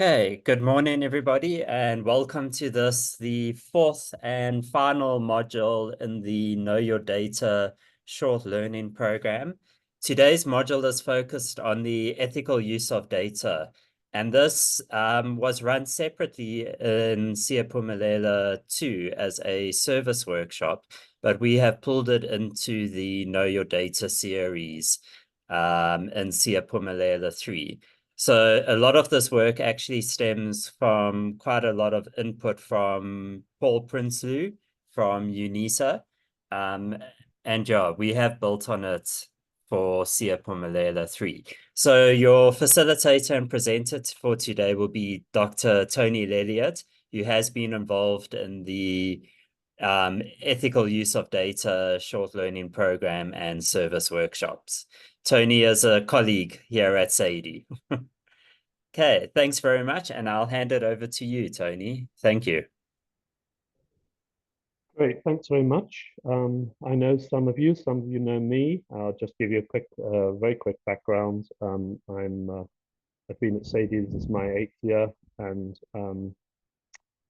Okay, good morning, everybody, and welcome to the fourth and final module in the Know Your Data short learning program. Today's module is focused on the ethical use of data, and this was run separately in Siyaphumelela 2 as a service workshop, but we have pulled it into the Know Your Data series in Siyaphumelela 3. So a lot of this work actually stems from quite a lot of input from Paul Prinsloo from UNISA. And yeah, we have built on it for Siyaphumelela 3. So your facilitator and presenter for today will be Dr. Tony Lelliot, who has been involved in the ethical use of data short learning program and service workshops. Tony is a colleague here at Sadie. Okay, thanks very much, and I'll hand it over to you, Tony. Thank you. Great, thanks very much. I know some of you know me. I'll just give you a quick, very quick background. I've been at Sadie, this is my 8th year, and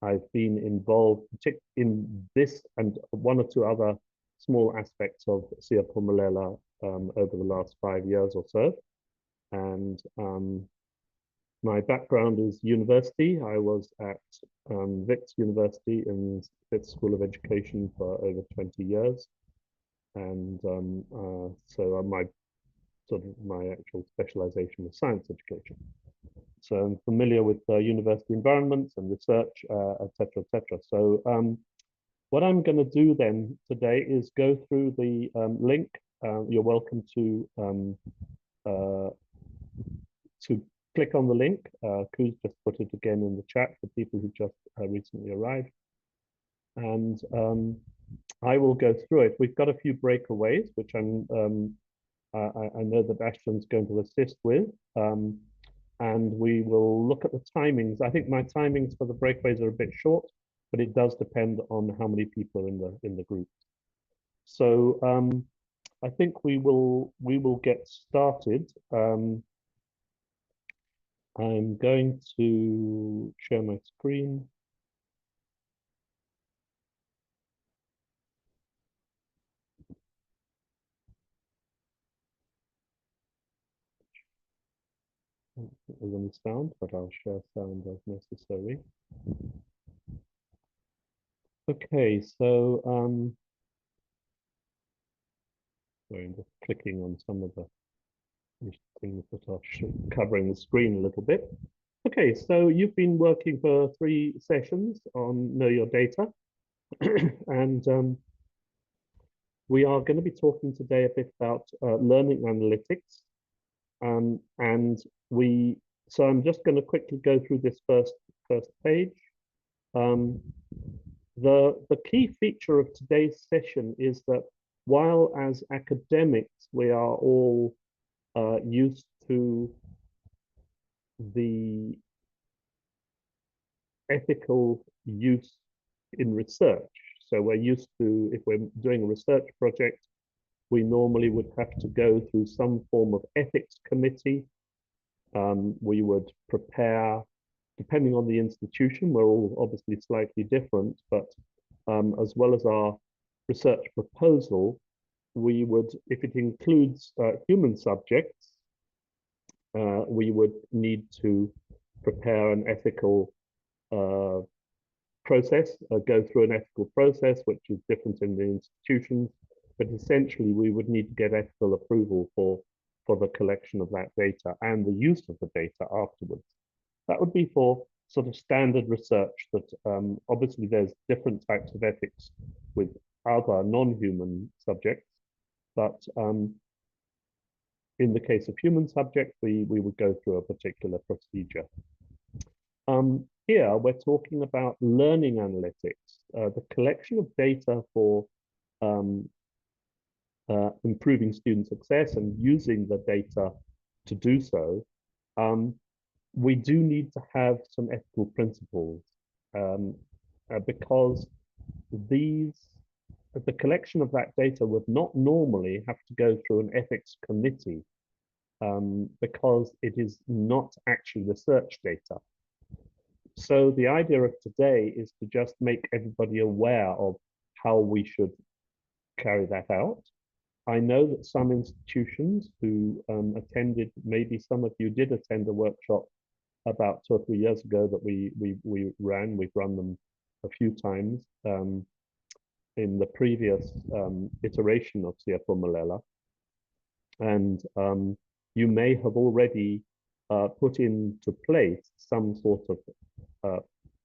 I've been involved in this and one or two other small aspects of Siyaphumelela over the last 5 years or so. And my background is university. I was at Wits University in Wits School of Education for over 20 years. And so my actual specialization was science education. So I'm familiar with university environments and research, et cetera, et cetera. So what I'm going to do then today is go through the link. You're welcome to click on the link. Koo's just put it again in the chat for people who just recently arrived. And I will go through it. We've got a few breakaways, which I know that Ashton's going to assist with. And we will look at the timings. I think my timings for the breakaways are a bit short, but it does depend on how many people are in the group. So I think we will get started. I'm going to share my screen. There's any sound, but I'll share sound as necessary. Okay, so sorry, I'm just clicking on some of the things that are covering the screen a little bit. Okay, so you've been working for 3 sessions on Know Your Data, and we are going to be talking today a bit about learning analytics. So I'm just going to quickly go through this first page. The key feature of today's session is that while as academics we are all used to the ethical use in research, so we're used to, if we're doing a research project, we normally would have to go through some form of ethics committee. We would prepare, depending on the institution, we're all obviously slightly different, but as well as our research proposal, we would, if it includes human subjects, we would need to prepare an ethical process, go through an ethical process, which is different in the institutions, but essentially we would need to get ethical approval for the collection of that data and the use of the data afterwards. That would be for sort of standard research that obviously there's different types of ethics with other non-human subjects, but in the case of human subjects, we would go through a particular procedure. Here, we're talking about learning analytics, the collection of data for improving student success and using the data to do so. We do need to have some ethical principles because the collection of that data would not normally have to go through an ethics committee because it is not actually research data. So the idea of today is to just make everybody aware of how we should carry that out. I know that some institutions who attended, maybe some of you did attend a workshop about 2 or 3 years ago that we ran. We've run them a few times in the previous iteration of Siyaphumelela. And you may have already put into place some sort of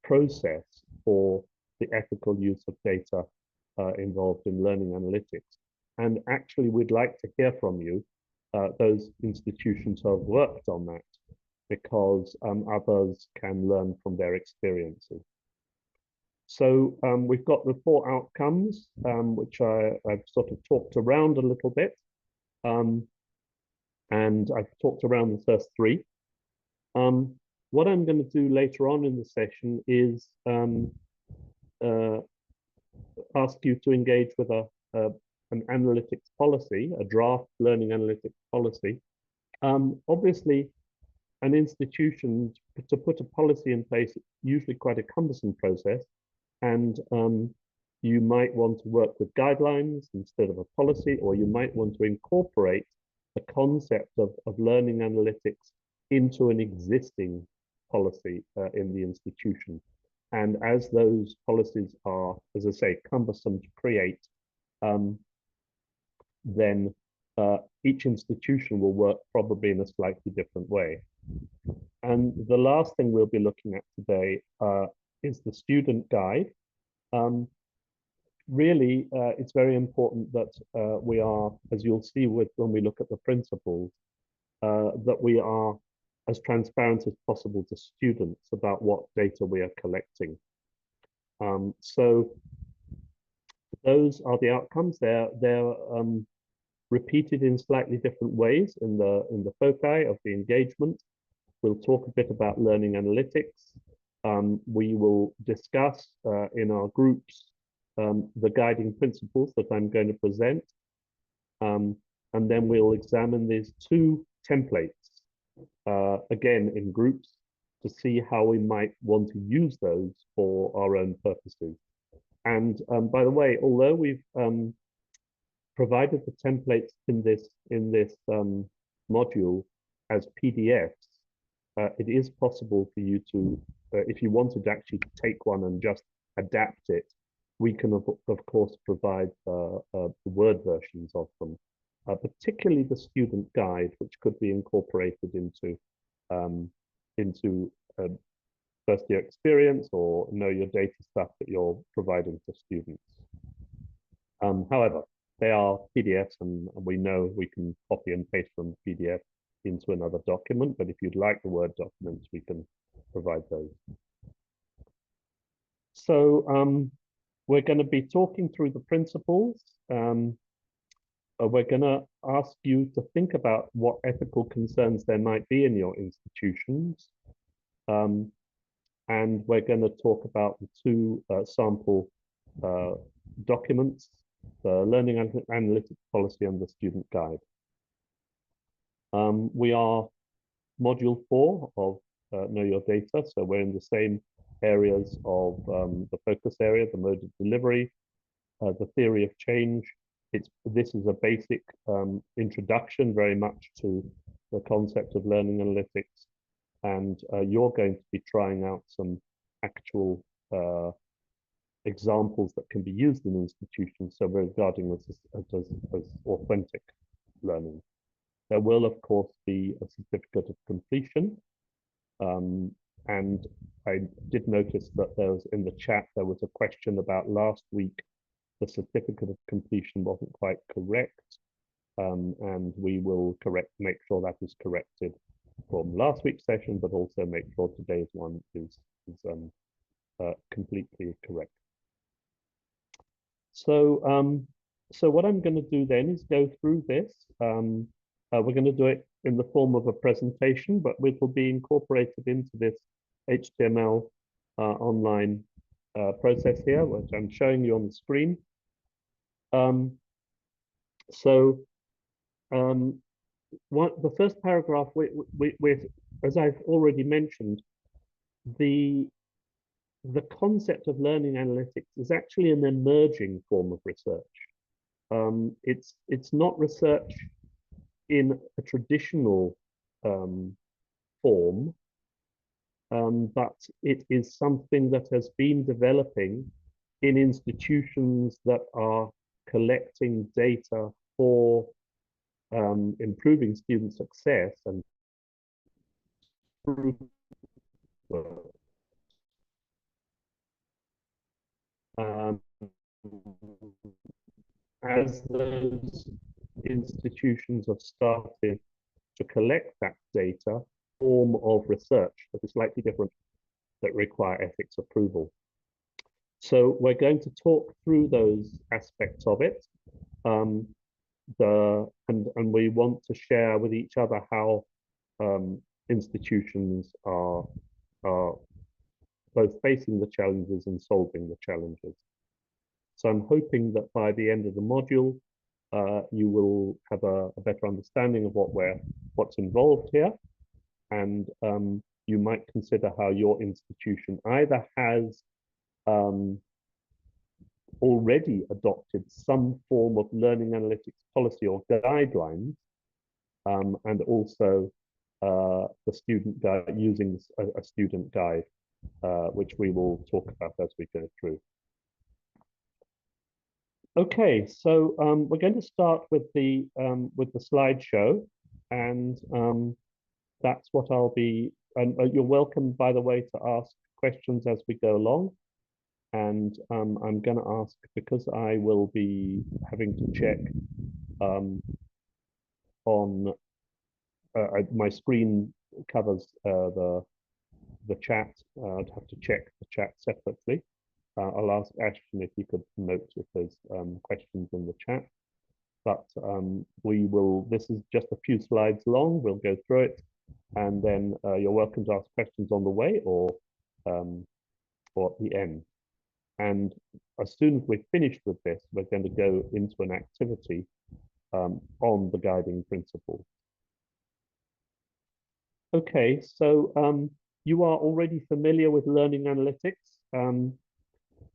process for the ethical use of data involved in learning analytics. And actually, we'd like to hear from you. Those institutions have worked on that because others can learn from their experiences. So we've got the 4 outcomes, which I've sort of talked around a little bit. And I've talked around the first 3. What I'm going to do later on in the session is ask you to engage with an analytics policy, a draft learning analytics policy. Obviously, an institution to put a policy in place, it's usually quite a cumbersome process. And you might want to work with guidelines instead of a policy, or you might want to incorporate the concept of learning analytics into an existing policy in the institution. And as those policies are, as I say, cumbersome to create, then each institution will work probably in a slightly different way. And the last thing we'll be looking at today is the student guide. Really, it's very important that we are, as you'll see when we look at the principles, that we are as transparent as possible to students about what data we are collecting. So those are the outcomes. They're repeated in slightly different ways in the foci of the engagement. We'll talk a bit about learning analytics. We will discuss in our groups the guiding principles that I'm going to present. And then we'll examine these 2 templates, again in groups, to see how we might want to use those for our own purposes. And by the way, although we've provided the templates in this module as PDFs, it is possible for you to, if you wanted to actually take one and just adapt it, we can of course provide Word versions of them, particularly the student guide, which could be incorporated into first year experience or know your data stuff that you're providing to students. However, they are PDFs, and we know we can copy and paste from the PDF into another document, but if you'd like the Word documents, we can provide those. So we're going to be talking through the principles. We're going to ask you to think about what ethical concerns there might be in your institutions. And we're going to talk about the 2 sample documents, the Learning Analytics Policy and the Student Guide. We are module 4 of Know Your Data, so we're in the same areas of the focus area, the mode of delivery, the theory of change. This is a basic introduction very much to the concept of learning analytics, and you're going to be trying out some actual examples that can be used in institutions, so we're regarding this as authentic learning. There will, of course, be a certificate of completion. And I did notice that there was in the chat, there was a question about last week, the certificate of completion wasn't quite correct. And we will make sure that is corrected from last week's session, but also make sure today's one is completely correct. So, so what I'm going to do then is go through this. We're going to do it in the form of a presentation, but it will be incorporated into this HTML online process here, which I'm showing you on the screen. The first paragraph, as I've already mentioned, the the concept of learning analytics is actually an emerging form of research. It's not research in a traditional form, but it is something that has been developing in institutions that are collecting data for improving student success and um, as those institutions have started to collect that data, form of research that is slightly different that require ethics approval. So we're going to talk through those aspects of it. And we want to share with each other how institutions are both facing the challenges and solving the challenges. So I'm hoping that by the end of the module, you will have a better understanding of what's involved here, and you might consider how your institution either has already adopted some form of learning analytics policy or guidelines, and also the student guide, using a student guide, which we will talk about as we go through. Okay, so we're going to start with the slideshow, and that's what I'll be. And you're welcome, by the way, to ask questions as we go along. And I'm going to ask, because I will be having to check on my screen covers the chat. I'd have to check the chat separately. I'll ask Ashton if you could note if there's questions in the chat. But we will. This is just a few slides long. We'll go through it, and then you're welcome to ask questions on the way or at the end. And as soon as we're finished with this, we're going to go into an activity on the guiding principle. Okay, so you are already familiar with learning analytics.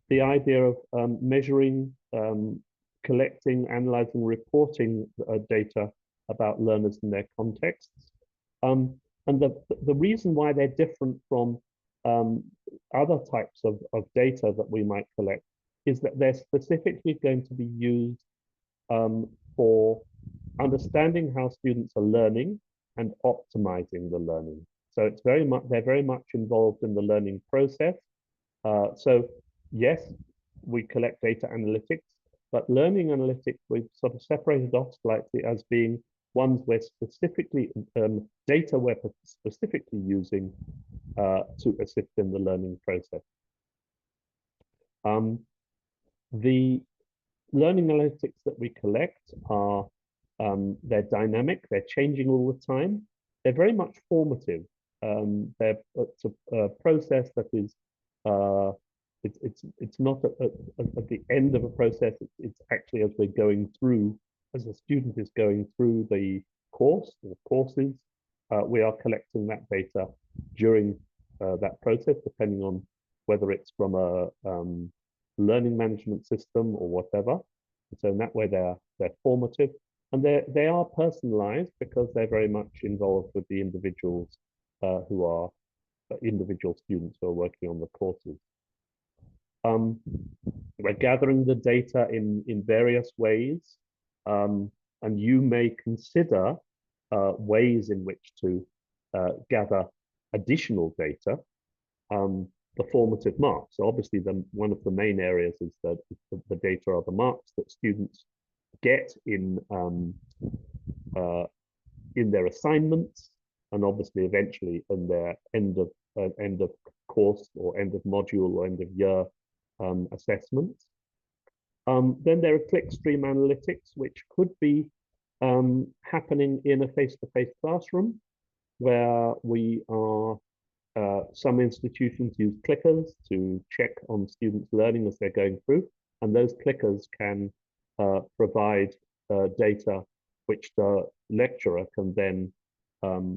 The idea of measuring, collecting, analyzing, reporting data about learners and their contexts. And the reason why they're different from other types of data that we might collect is that they're specifically going to be used for understanding how students are learning and optimizing the learning. So it's they're very much involved in the learning process. So yes, we collect data analytics, but learning analytics we've sort of separated off slightly as being ones we're specifically data we're specifically using to assist in the learning process. The learning analytics that we collect are they're dynamic, they're changing all the time. They're very much formative. It's a process that is it's not at the end of a process. It's actually as we're going through, as a student is going through the course or courses, we are collecting that data during that process, depending on whether it's from a learning management system or whatever. So in that way, they're formative, and they are personalized because they're very much involved with the individuals who are individual students who are working on the courses. We're gathering the data in various ways, and you may consider ways in which to gather additional data. The formative marks. So obviously, one of the main areas is that the data are the marks that students get in their assignments, and obviously eventually in their end of course or end of module or end of year assessments. Then there are clickstream analytics, which could be happening in a face-to-face classroom, where we are some institutions use clickers to check on students' learning as they're going through, and those clickers can provide data which the lecturer can then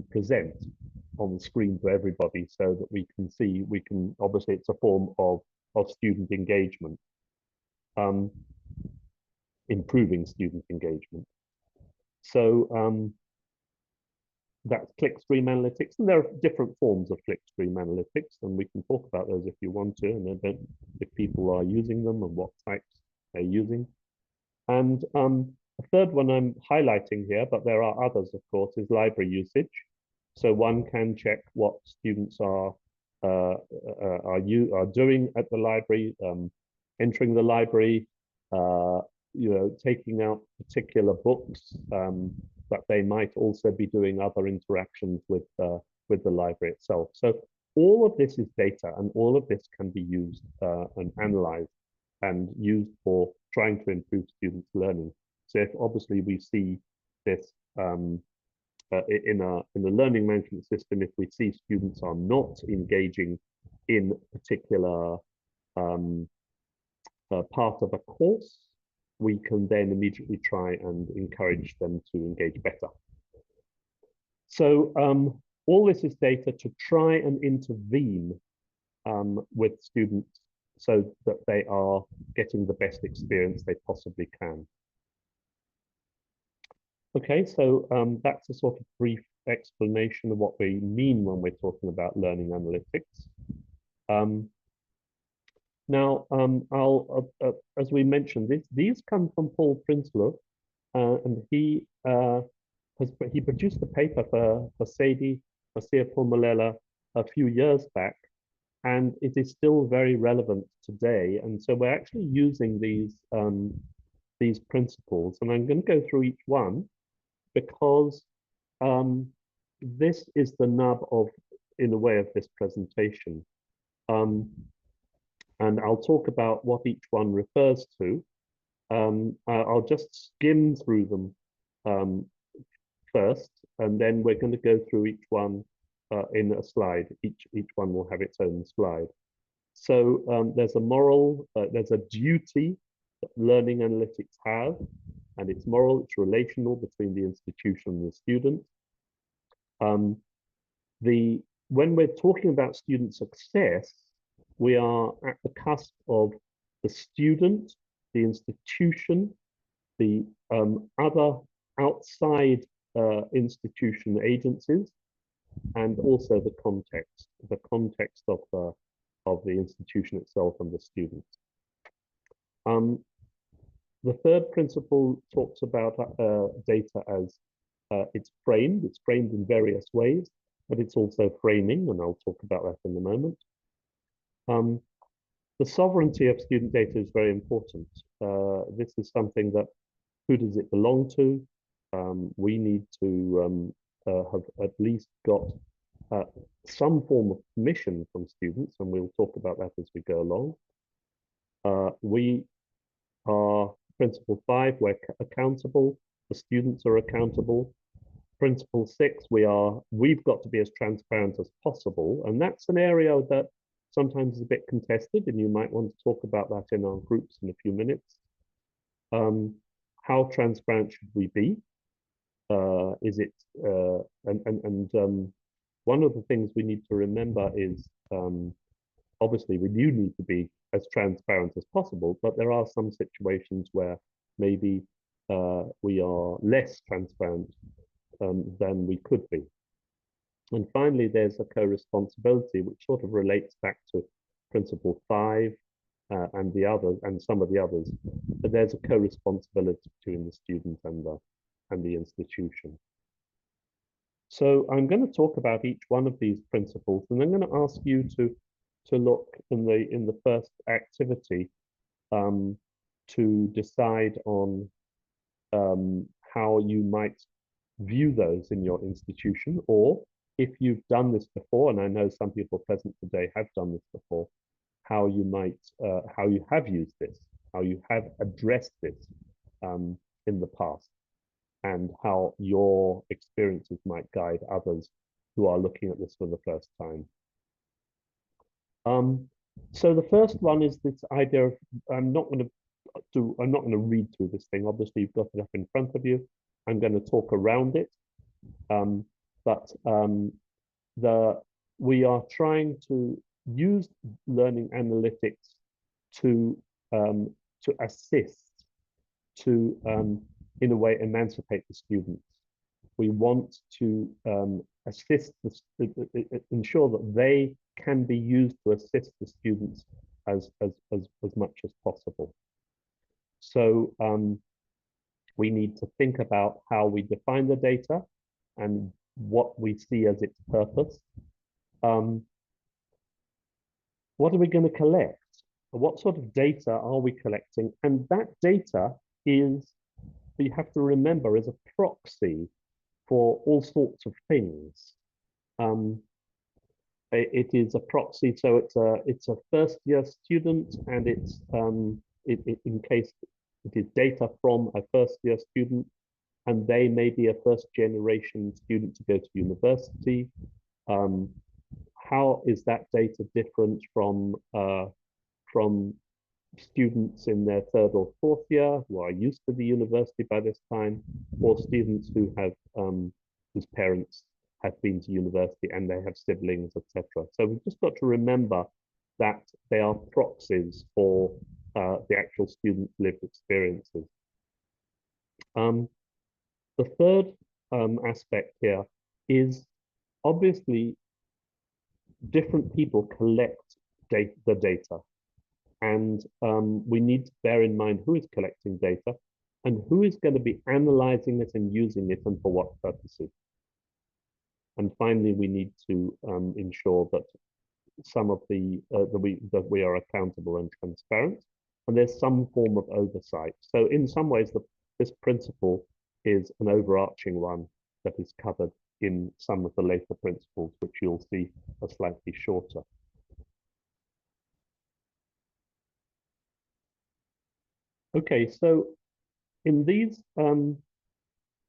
present. on the screen to everybody so that we can see, obviously it's a form of student engagement, um, improving student engagement. So that's clickstream analytics, and there are different forms of clickstream analytics, and we can talk about those if you want to, and then if people are using them and what types they're using. And the third one I'm highlighting here, but there are others, of course, is library usage. So one can check what students are doing at the library, entering the library, taking out particular books, but they might also be doing other interactions with the library itself. So all of this is data, and all of this can be used and analyzed and used for trying to improve students' learning. So if obviously we see this in a learning management system, if we see students are not engaging in a particular part of a course, we can then immediately try and encourage them to engage better. So all this is data to try and intervene with students so that they are getting the best experience they possibly can. Okay, so that's a sort of brief explanation of what we mean when we're talking about learning analytics. Now, as we mentioned, these come from Paul Prinsloo, and he produced a paper for Sadie, for Siyaphumelela a few years back, and it is still very relevant today. And so we're actually using these principles, and I'm going to go through each one because this is the nub of, in a way, of this presentation. And I'll talk about what each one refers to. I'll just skim through them first, and then we're going to go through each one in a slide. Each one will have its own slide. So there's a moral, there's a duty that learning analytics have, and it's moral, it's relational between the institution and the student. When we're talking about student success, we are at the cusp of the student, the institution, the other outside institution agencies, and also the context of the institution itself and the students. The third principle talks about data as it's framed in various ways, but it's also framing, and I'll talk about that in a moment. The sovereignty of student data is very important. This is something that, who does it belong to? We need to have at least got some form of permission from students, and we'll talk about that as we go along. We are Principle 5, we're accountable. The students are accountable. Principle 6, we've got to be as transparent as possible, and that's an area that sometimes is a bit contested, and you might want to talk about that in our groups in a few minutes. How transparent should we be? Is it one of the things we need to remember is obviously we do need to be as transparent as possible, but there are some situations where maybe we are less transparent than we could be. And finally, there's a co-responsibility, which sort of relates back to Principle 5 and the others, and some of the others. But there's a co-responsibility between the student and the institution. So I'm going to talk about each one of these principles, and I'm going to ask you to look in the first activity to decide on how you might view those in your institution, or if you've done this before, and I know some people present today have done this before, how you have used this, how you have addressed this in the past, and how your experiences might guide others who are looking at this for the first time. So the first one is this idea of, I'm not going to read through this thing. Obviously, you've got it up in front of you. I'm going to talk around it. the we are trying to use learning analytics to um, to assist, to in a way emancipate the students. We want to assist ensure that they can be used to assist the students as much as possible. So we need to think about how we define the data and what we see as its purpose. Um, what are we going to collect? What sort of data are we collecting? And that data is, you have to remember, is a proxy for all sorts of things. Um, it is a proxy, so it's a first year student, and it's in case it is data from a first year student, and they may be a first generation student to go to university. Um, how is that data different from students in their third or fourth year who are used to the university by this time, or students who have whose parents have been to university and they have siblings, etc. So we've just got to remember that they are proxies for the actual student's lived experiences. The third aspect here is obviously different people collect the data. And we need to bear in mind who is collecting data and who is going to be analyzing it and using it and for what purposes. And finally, we need to ensure that some of that we are accountable and transparent, and there's some form of oversight. So in some ways, this principle is an overarching one that is covered in some of the later principles, which you'll see are slightly shorter. Okay, so in these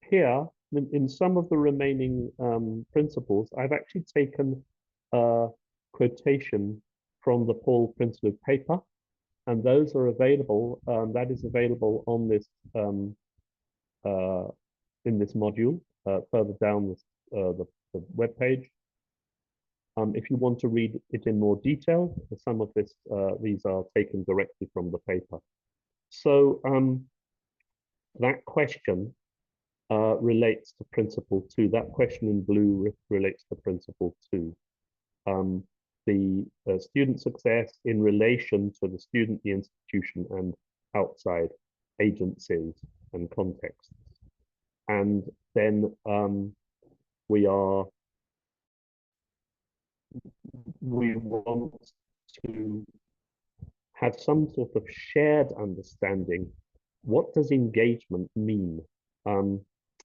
here, in some of the remaining principles, I've actually taken a quotation from the Paul Prinsloo paper, and those are available. That is available on this in this module further down the web page. If you want to read it in more detail, some of these are taken directly from the paper. So that question relates to principle 2. That question in blue relates to principle 2. The student success in relation to the student, the institution, and outside agencies and contexts. And then we want to have some sort of shared understanding. What does engagement mean?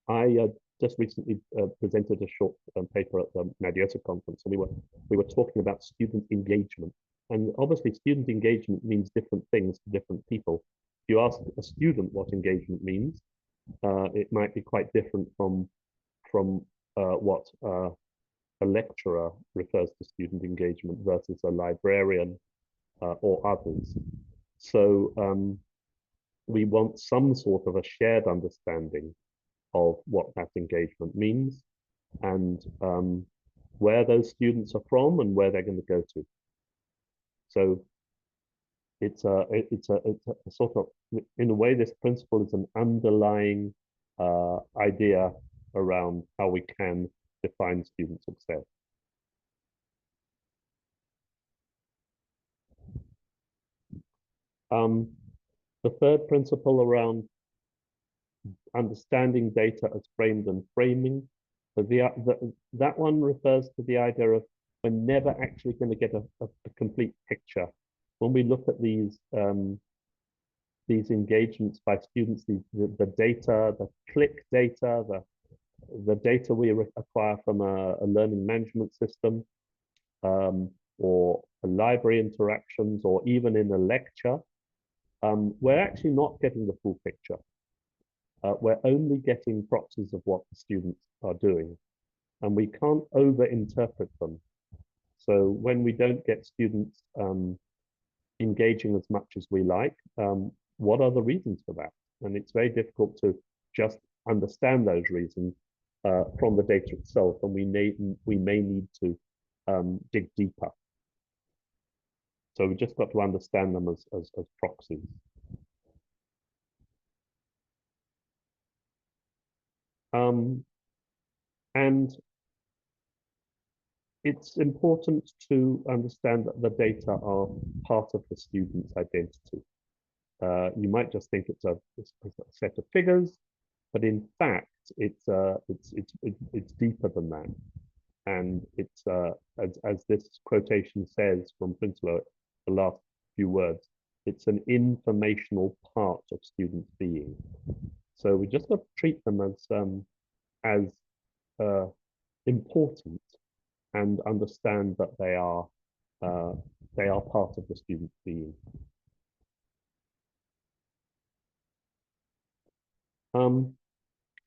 I just recently presented a short paper at the Madiosa conference, and we were talking about student engagement. And obviously, student engagement means different things to different people. If you ask a student what engagement means, it might be quite different from what a lecturer refers to student engagement versus a librarian or others. So we want some sort of a shared understanding of what that engagement means and where those students are from and where they're going to go to. So it's a sort of, in a way, this principle is an underlying idea around how we can define student success. The third principle around understanding data as framed and framing. So that one refers to the idea of we're never actually going to get a complete picture. When we look at these engagements by students, the data, the click data, the data we acquire from a learning management system, or a library interactions, or even in a lecture, we're actually not getting the full picture. We're only getting proxies of what the students are doing, and we can't over-interpret them. So when we don't get students engaging as much as we like, what are the reasons for that? And it's very difficult to just understand those reasons from the data itself, and we may need to dig deeper. So we just got to understand them as proxies. And it's important to understand that the data are part of the student's identity. You might just think it's a set of figures, but in fact, it's deeper than that. And it's as this quotation says from Prinsloo, the last few words, it's an informational part of students' being. So we just have to treat them as important and understand that they are part of the student's being.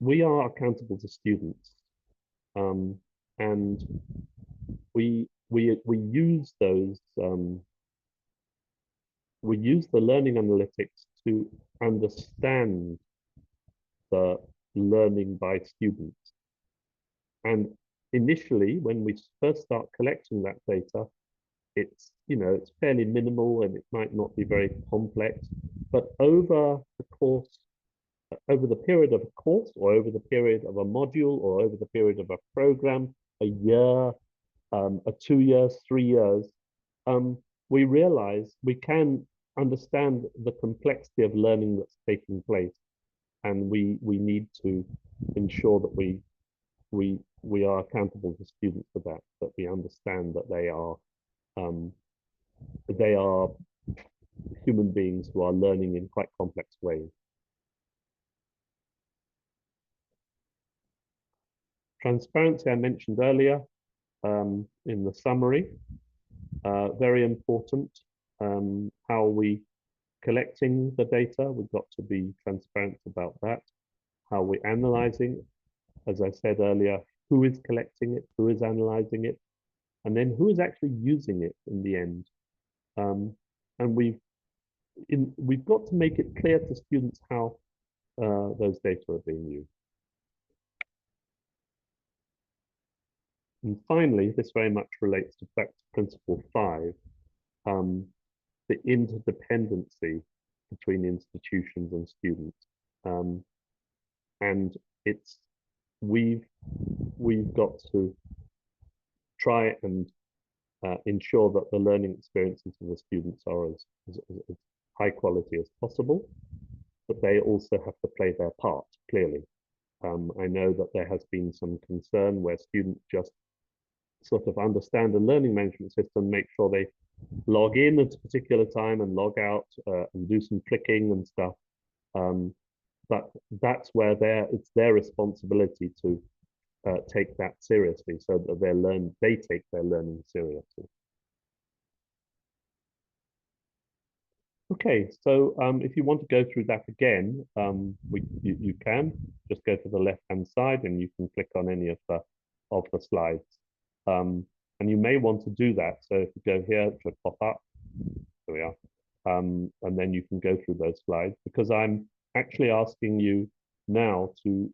We are accountable to students, and we use those we use the learning analytics to understand the learning by students. And initially, when we first start collecting that data, it's fairly minimal and it might not be very complex. But over the period of a course, or over the period of a module, or over the period of a program, a year, 2 years, 3 years, we realize we can understand the complexity of learning that's taking place, and we need to ensure that we are accountable to students for that. That we understand that they are human beings who are learning in quite complex ways. Transparency I mentioned earlier in the summary. Very important. How we collecting the data, we've got to be transparent about that. How we're analyzing, as I said earlier, who is collecting it, who is analyzing it, and then who is actually using it in the end. And we've got to make it clear to students how those data are being used. And finally, this very much relates back to Principle 5, the interdependency between institutions and students. And we've got to try and ensure that the learning experiences of the students are as high quality as possible, but they also have to play their part, clearly. I know that there has been some concern where students just sort of understand the learning management system, make sure they log in at a particular time and log out and do some clicking and stuff. But that's where it's their responsibility to take that seriously, so that they take their learning seriously. Okay, so if you want to go through that again, you can just go to the left-hand side and you can click on any of the slides. And you may want to do that. So if you go here, it should pop up. There we are. And then you can go through those slides, because I'm actually asking you now to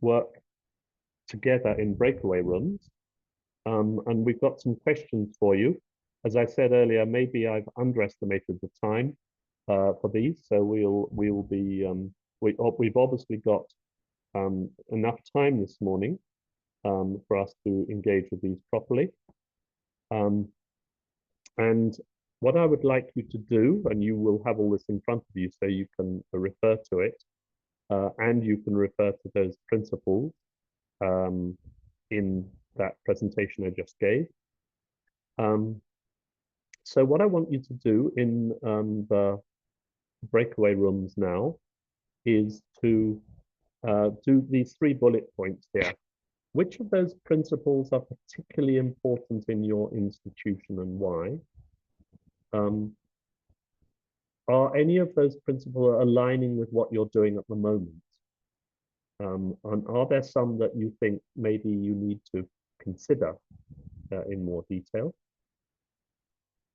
work together in breakaway rooms. And we've got some questions for you. As I said earlier, maybe I've underestimated the time for these, so we've obviously got enough time this morning for us to engage with these properly. And what I would like you to do, and you will have all this in front of you so you can refer to it, and you can refer to those principles in that presentation I just gave. So what I want you to do in the breakaway rooms now is to do these 3 bullet points here. Which of those principles are particularly important in your institution and why? Are any of those principles aligning with what you're doing at the moment? And are there some that you think maybe you need to consider in more detail?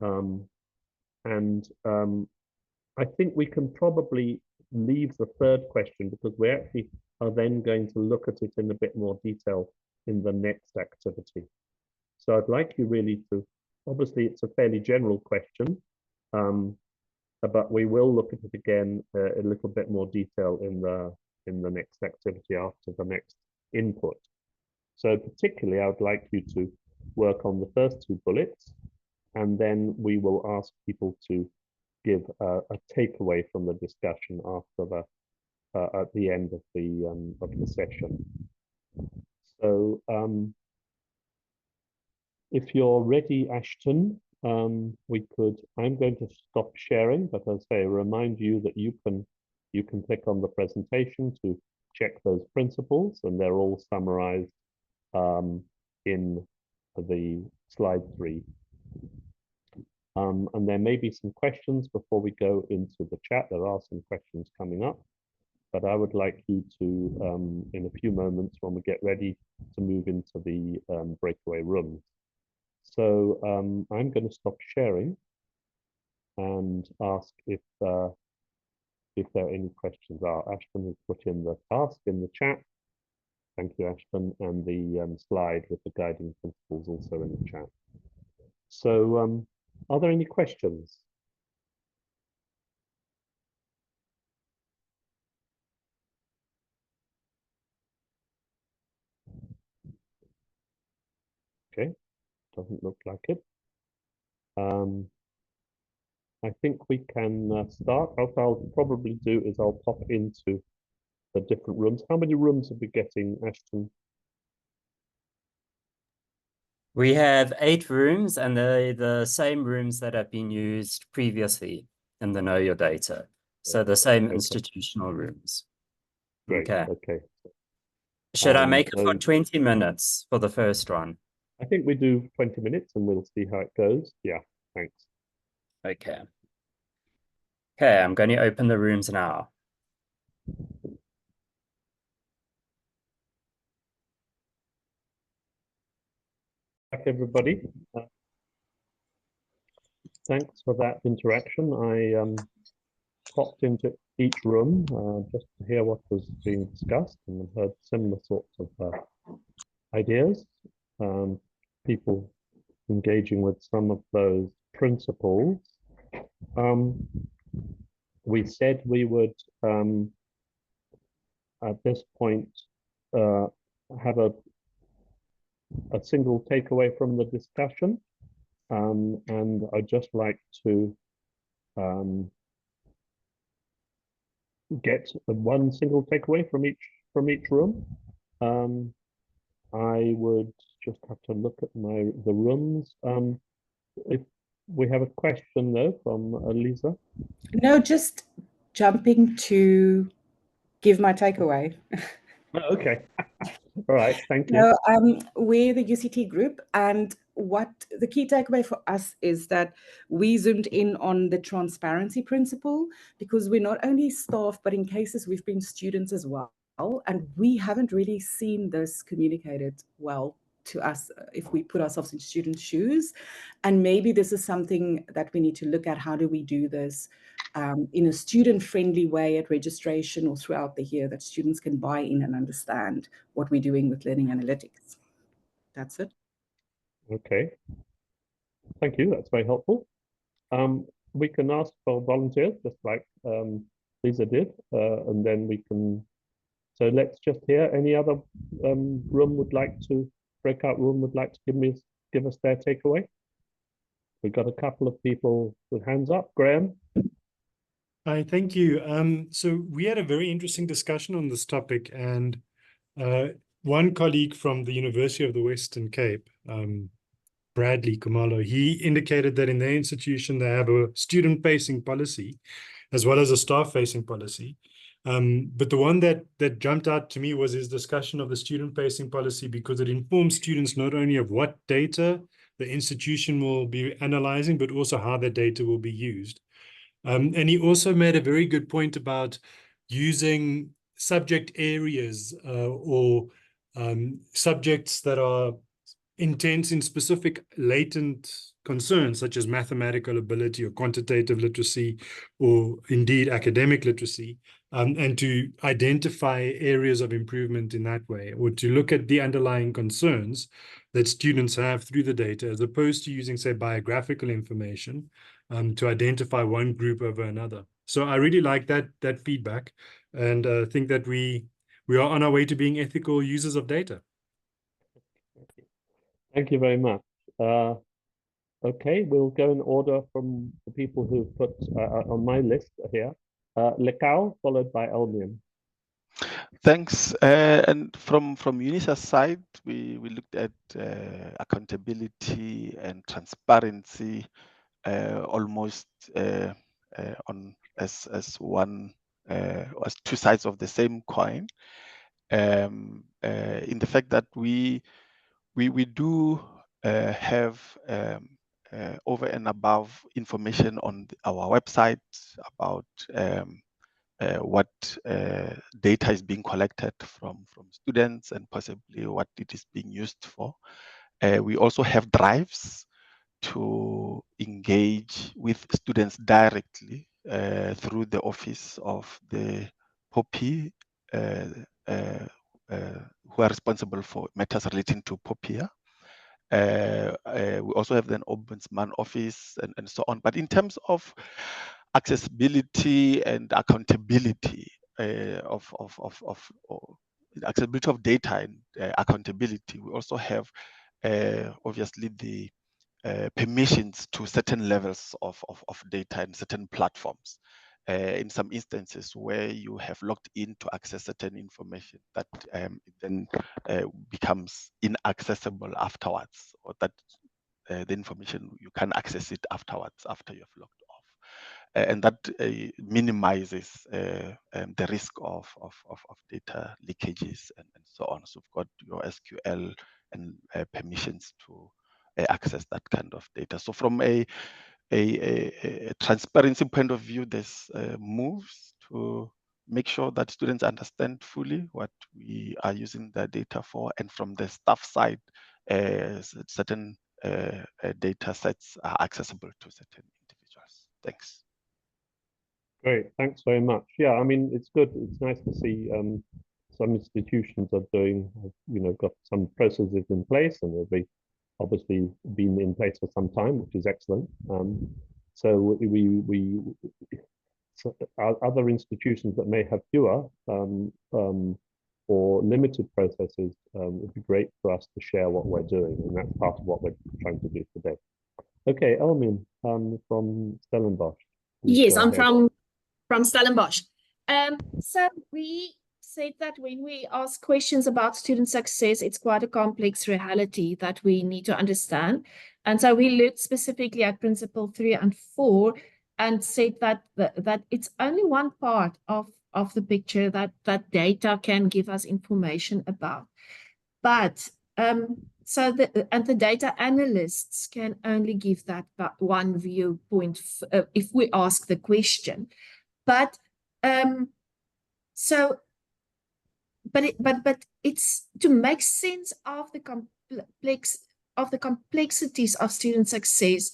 And I think we can probably leaves the third question because we actually are then going to look at it in a bit more detail in the next activity. So I'd like you really to, obviously it's a fairly general question, but we will look at it again a little bit more detail in the next activity after the next input. So particularly, I would like you to work on the first two bullets, and then we will ask people to give a takeaway from the discussion after the at the end of the session. So if you're ready, Ashton, I'm going to stop sharing, but as I say, remind you that you can click on the presentation to check those principles, and they're all summarized in the slide 3. And there may be some questions before we go into the chat. There are some questions coming up, but I would like you to, in a few moments when we get ready, to move into the breakaway rooms. So I'm going to stop sharing and ask if there are any questions. Ashton has put in the task in the chat. Thank you, Ashton, and the slide with the guiding principles also in the chat. So are there any questions? Okay, doesn't look like it. I think we can start. What I'll probably do is I'll pop into the different rooms. How many rooms are we getting, Ashton? We have 8 rooms, and they're the same rooms that have been used previously in the Know Your Data. So the same institutional rooms. Great. Okay. Okay. Should I make it for 20 minutes for the first one? I think we do 20 minutes and we'll see how it goes. Yeah, thanks. Okay. Okay, I'm going to open the rooms now. Back, everybody. Thanks for that interaction. I popped into each room just to hear what was being discussed and heard similar sorts of ideas. People engaging with some of those principles. We said we would, at this point, have a single takeaway from the discussion. And I'd just like to get one single takeaway from each room. I would just have to look at the rooms. If we have a question though from Lisa. No, just jumping to give my takeaway. Oh, okay. All right, thank you. No, we're the UCT group, and what the key takeaway for us is that we zoomed in on the transparency principle, because we're not only staff, but in cases we've been students as well, and we haven't really seen this communicated well to us if we put ourselves in student shoes. And maybe this is something that we need to look at. How do we do this in a student-friendly way at registration or throughout the year, that students can buy in and understand what we're doing with learning analytics? That's it. Okay. Thank you. That's very helpful. We can ask for volunteers, just like Lisa did, and then we can. So let's just hear. Any other breakout room would like to give us their takeaway? We've got a couple of people with hands up. Graham. Hi, thank you. So we had a very interesting discussion on this topic, and one colleague from the University of the Western Cape, Bradley Kumalo, he indicated that in their institution they have a student-facing policy as well as a staff-facing policy. But the one that jumped out to me was his discussion of the student-facing policy, because it informs students not only of what data the institution will be analyzing, but also how the data will be used. And he also made a very good point about using subject areas or subjects that are intense in specific latent concerns, such as mathematical ability or quantitative literacy, or indeed academic literacy, and to identify areas of improvement in that way, or to look at the underlying concerns that students have through the data, as opposed to using, say, biographical information to identify one group over another. So I really like that feedback, and think that we are on our way to being ethical users of data. Thank you very much. Okay, we'll go in order from the people who put on my list here. Lekau, followed by Elmian. Thanks. And from UNISA's side, we looked at accountability and transparency almost on as one as two sides of the same coin. In the fact that we do have over and above information on our website about what data is being collected from students and possibly what it is being used for. We also have drives to engage with students directly through the office of the POPI, who are responsible for matters relating to POPIA. We also have an ombudsman office and so on. But in terms of accessibility and accountability of accessibility of data and accountability, we also have obviously the permissions to certain levels of data and certain platforms. In some instances where you have logged in to access certain information that then becomes inaccessible afterwards, or that the information you can access it afterwards after you have logged off. And that minimizes the risk of data leakages and so on. So we've got your SQL and permissions to access that kind of data. So from a transparency point of view, there's moves to make sure that students understand fully what we are using the data for, and from the staff side, certain data sets are accessible to certain individuals. Thanks. Great, thanks very much. Yeah, I mean, it's good. It's nice to see some institutions are doing, got some processes in place, and they've obviously been in place for some time, which is excellent. So so other institutions that may have fewer or limited processes, it would be great for us to share what we're doing, and that's part of what we're trying to do today. Okay, Elmin, from Stellenbosch. Yes, I'm from Stellenbosch. So we said that when we ask questions about student success, it's quite a complex reality that we need to understand. And so we looked specifically at principle 3 and 4 and said that it's only one part of the picture that data can give us information about. But so the data analysts can only give that one viewpoint if we ask the question. But but it's to make sense of the complexities of student success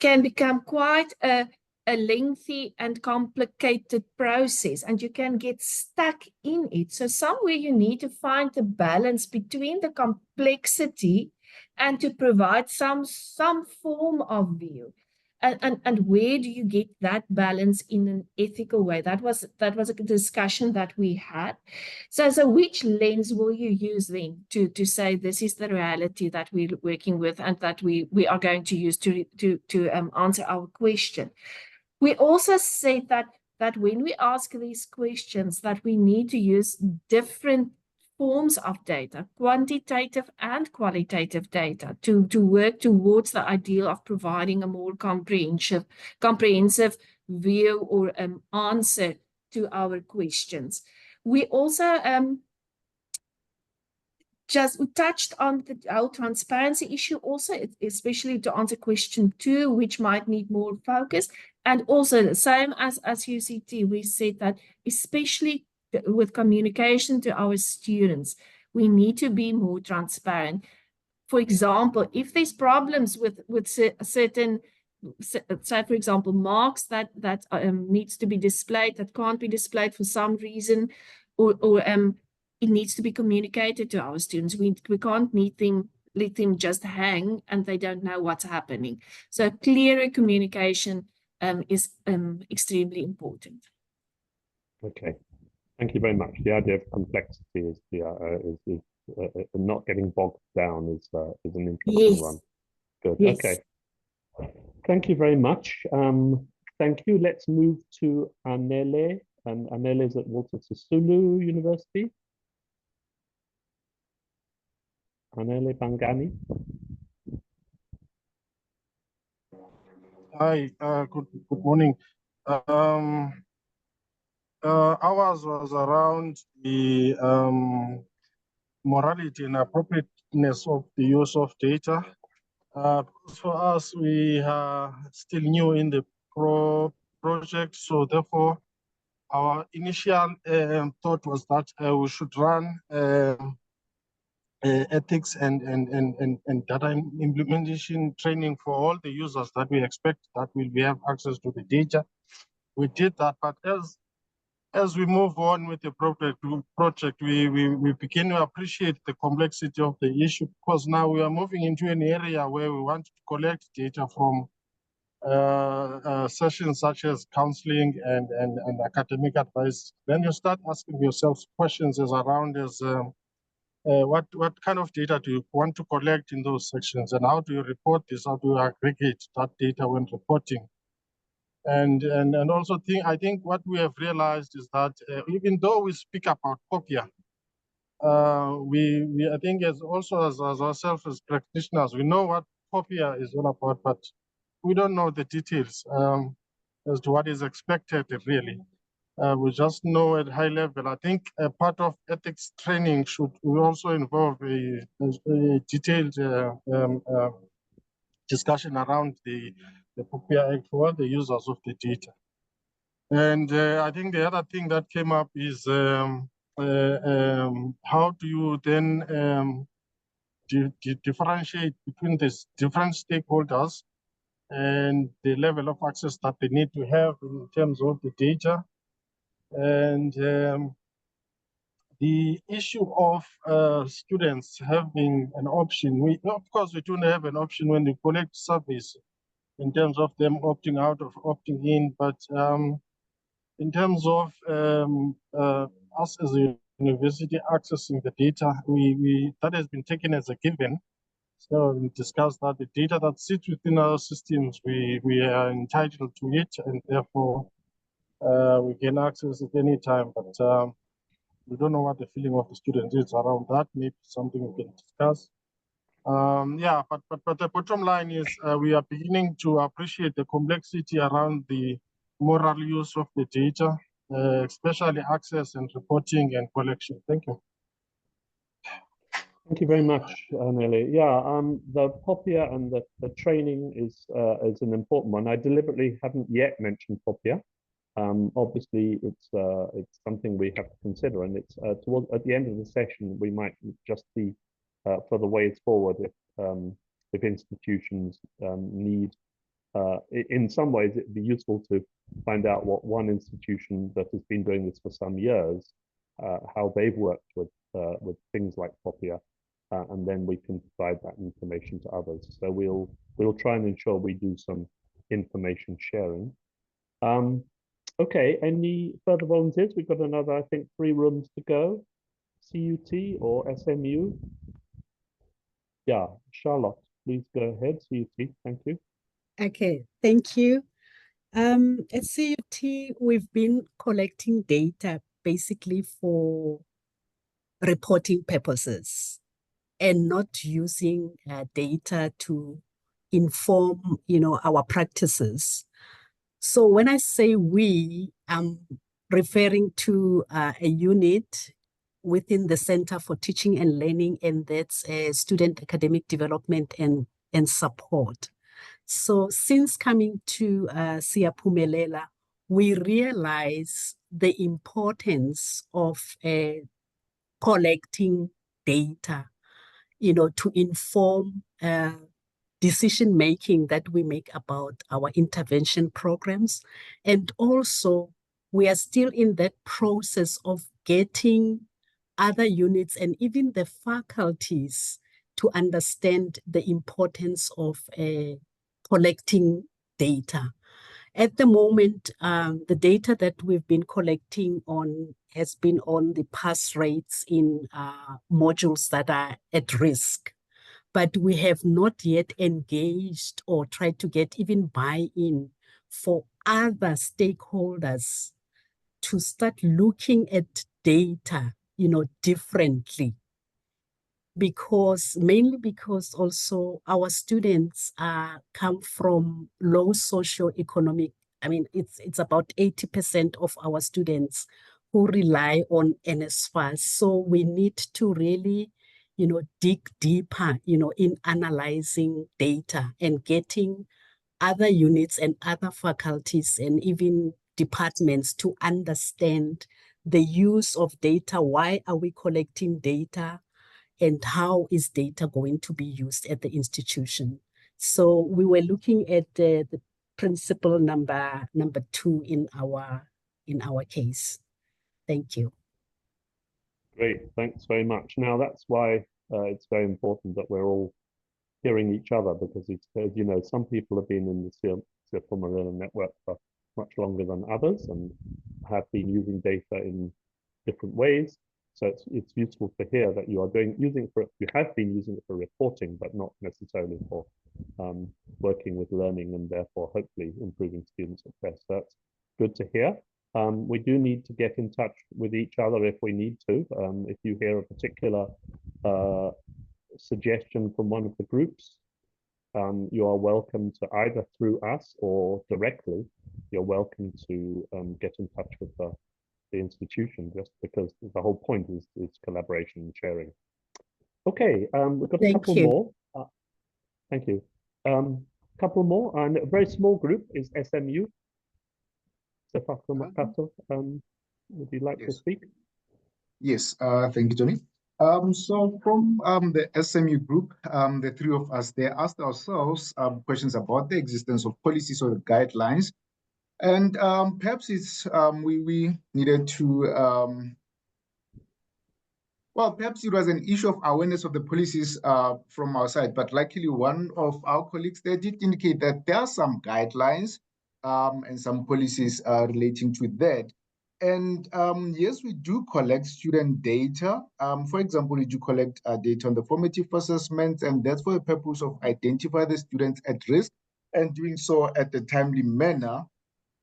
can become quite a lengthy and complicated process, and you can get stuck in it. So somewhere you need to find the balance between the complexity and to provide some form of view. And where do you get that balance in an ethical way? That was a discussion that we had. So which lens will you use then to say this is the reality that we're working with and that we are going to use to answer our question? We also said that when we ask these questions, that we need to use different forms of data, quantitative and qualitative data, to work towards the ideal of providing a more comprehensive view or answer to our questions. We also we touched on our transparency issue also, especially to answer question 2, which might need more focus. And also the same as UCT, we said that especially with communication to our students, we need to be more transparent. For example, if there's problems with certain say for example, marks that needs to be displayed, that can't be displayed for some reason, or it needs to be communicated to our students. We can't let them just hang and they don't know what's happening. So clearer communication is extremely important. Okay, thank you very much. The idea of complexity is not getting bogged down is an interesting one. Good. Yes. Okay. Thank you very much. Thank you. Let's move to Anele. And Anele is at Walter Sisulu University. Anele Bangani. Hi, good morning. Ours was around the morality and appropriateness of the use of data. For us, we are still new in the project, so therefore, our initial thought was that we should run ethics and data implementation training for all the users that we expect that will have access to the data. We did that, but as we move on with the project, we begin to appreciate the complexity of the issue, because now we are moving into an area where we want to collect data from sessions such as counseling and academic advice. Then you start asking yourself questions around what kind of data do you want to collect in those sections, and how do you report this? How do you aggregate that data when reporting? And also I think what we have realized is that even though we speak about COPIA, I think as ourselves as practitioners, we know what COPIA is all about, but we don't know the details as to what is expected really. We just know at high level. I think a part of ethics training should also involve a detailed discussion around the POPIA Act for the users of the data. And I think the other thing that came up is how do you then differentiate between these different stakeholders and the level of access that they need to have in terms of the data. And the issue of students having an option, of course we don't have an option when we collect surveys in terms of them opting out or opting in, but in terms of us as a university accessing the data, that has been taken as a given. So we discussed that the data that sits within our systems, we are entitled to it, and therefore we can access it anytime. But we don't know what the feeling of the students is around that. Maybe something we can discuss. Yeah, but the bottom line is we are beginning to appreciate the complexity around the moral use of the data, especially access and reporting and collection. Thank you. Thank you very much, Nelly. Yeah, the POPIA and the training is an important one. I deliberately haven't yet mentioned POPIA. Obviously, it's something we have to consider, and it's at the end of the session we might just see for the ways forward if institutions need. In some ways, it'd be useful to find out what one institution that has been doing this for some years, how they've worked with things like POPIA, and then we can provide that information to others. So we'll try and ensure we do some information sharing. Okay, any further volunteers? We've got another, I think, 3 rooms to go. CUT or SMU? Yeah, Charlotte, please go ahead. CUT, thank you. Okay, thank you. At CUT, we've been collecting data basically for reporting purposes and not using data to inform, our practices. So when I say we, I'm referring to a unit within the Center for Teaching and Learning, and that's student academic development and support. So since coming to Siyaphumelela, we realize the importance of collecting data, to inform decision making that we make about our intervention programs. And also, we are still in that process of getting other units and even the faculties to understand the importance of collecting data. At the moment, the data that we've been collecting on has been on the pass rates in modules that are at risk. But we have not yet engaged or tried to get even buy-in for other stakeholders to start looking at data, differently. Mainly because also our students come from low socioeconomic. I mean, it's about 80% of our students who rely on NSFAS. So we need to really, dig deeper, in analyzing data and getting other units and other faculties and even departments to understand the use of data. Why are we collecting data? And how is data going to be used at the institution? So we were looking at the principle number 2 in our case. Thank you. Great, thanks very much. Now that's why it's very important that we're all hearing each other, because it's, some people have been in the Siyaphumelela network for much longer than others and have been using data in different ways. So it's useful to hear that you are you have been using it for reporting, but not necessarily for working with learning and therefore hopefully improving student success. So that's good to hear. We do need to get in touch with each other if we need to. If you hear a particular suggestion from one of the groups, you are welcome to either through us or directly. You're welcome to get in touch with the institution, just because the whole point is collaboration and sharing. Okay, we've got a couple more. Thank you. Couple more, and a very small group is SMU. Would you like to speak? Yes, thank you, Johnny. So from the SMU group, the three of us, they asked ourselves questions about the existence of policies or guidelines. And perhaps it's we needed to, well, perhaps it was an issue of awareness of the policies from our side, but luckily one of our colleagues, they did indicate that there are some guidelines and some policies relating to that. And yes, we do collect student data. For example, we do collect data on the formative assessments, and that's for the purpose of identify the students at risk and doing so at a timely manner.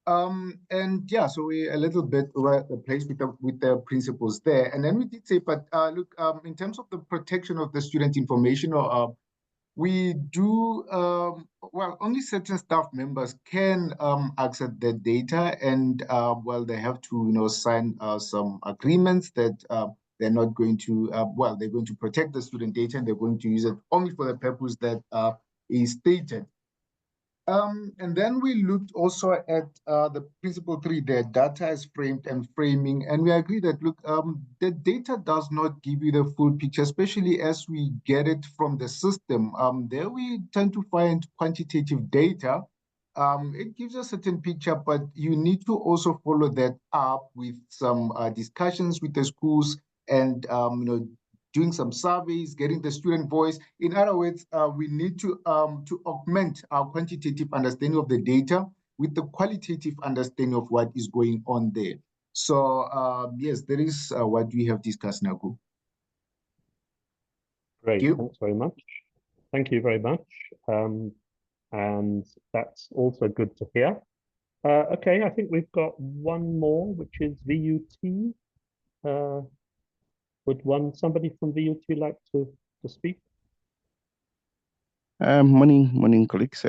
And yeah, so we a little bit were placed with the principles there. And then we did say, but look, in terms of the protection of the student information, we do, well, only certain staff members can access the data, and well, they have to, sign some agreements that they're not going to, well, they're going to protect the student data and they're going to use it only for the purpose that is stated. And then we looked also at the principle 3, the data is framed and framing, and we agree that, look, the data does not give you the full picture, especially as we get it from the system. There we tend to find quantitative data. It gives a certain picture, but you need to also follow that up with some discussions with the schools and, doing some surveys, getting the student voice. In other words, we need to augment our quantitative understanding of the data with the qualitative understanding of what is going on there. So yes, that is what we have discussed now. Great, thanks very much. Thank you very much. And that's also good to hear. Okay, I think we've got one more, which is VUT. Would somebody from VUT like to speak? Morning, colleagues.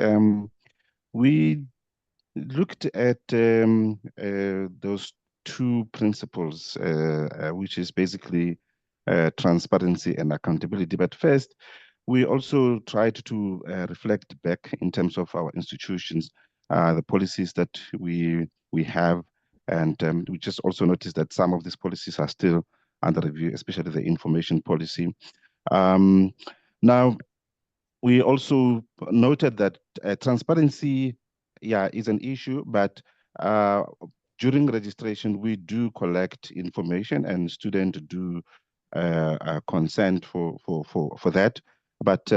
We looked at those two principles, which is basically transparency and accountability. But first, we also tried to reflect back in terms of our institutions, the policies that we have, and we just also noticed that some of these policies are still under review, especially the information policy. Now, we also noted that transparency, yeah, is an issue, but during registration, we do collect information and students do consent for that. But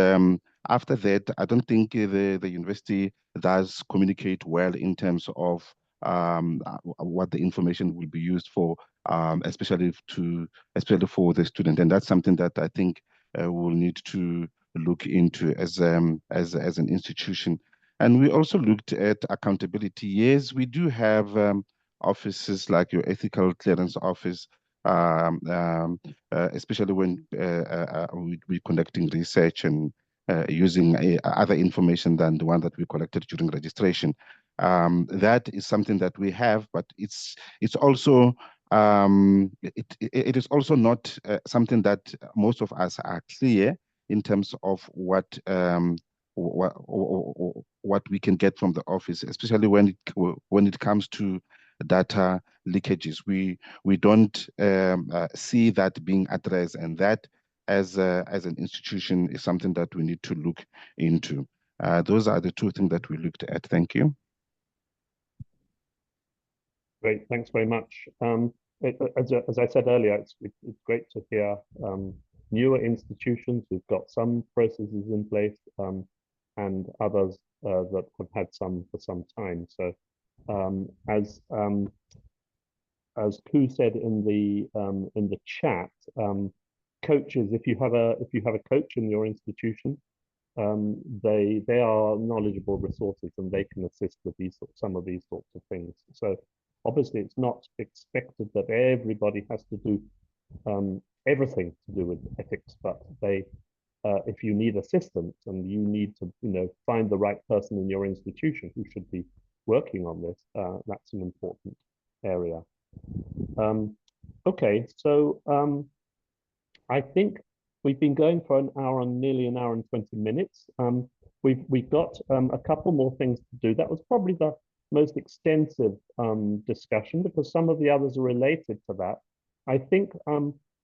after that, I don't think the university does communicate well in terms of what the information will be used for, especially for the student. And that's something that I think we'll need to look into as an institution. And we also looked at accountability. Yes, we do have offices like your ethical clearance office, especially when we're conducting research and using other information than the one that we collected during registration. That is something that we have, but it's also it is also not something that most of us are clear in terms of what we can get from the office, especially when it comes to data leakages. We don't see that being addressed, and that as an institution is something that we need to look into. Those are the two things that we looked at. Thank you. Great, thanks very much. As I said earlier, it's great to hear newer institutions who've got some processes in place and others that have had some for some time. So as Ku said in the chat, coaches, if you have a coach in your institution, they are knowledgeable resources and they can assist with some of these sorts of things. So obviously it's not expected that everybody has to do everything to do with ethics, but if you need assistance and you need to find the right person in your institution who should be working on this, that's an important area. Okay, so I think we've been going for nearly an hour and 20 minutes. We've got a couple more things to do. That was probably the most extensive discussion because some of the others are related to that. I think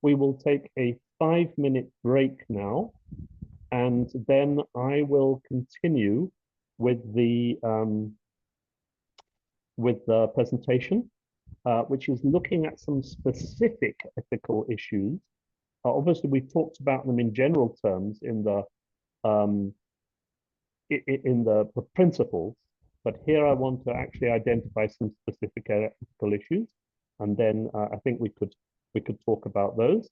we will take a 5-minute break now, and then I will continue with the presentation, which is looking at some specific ethical issues. Obviously, we talked about them in general terms in the principles, but here I want to actually identify some specific ethical issues, and then I think we could talk about those.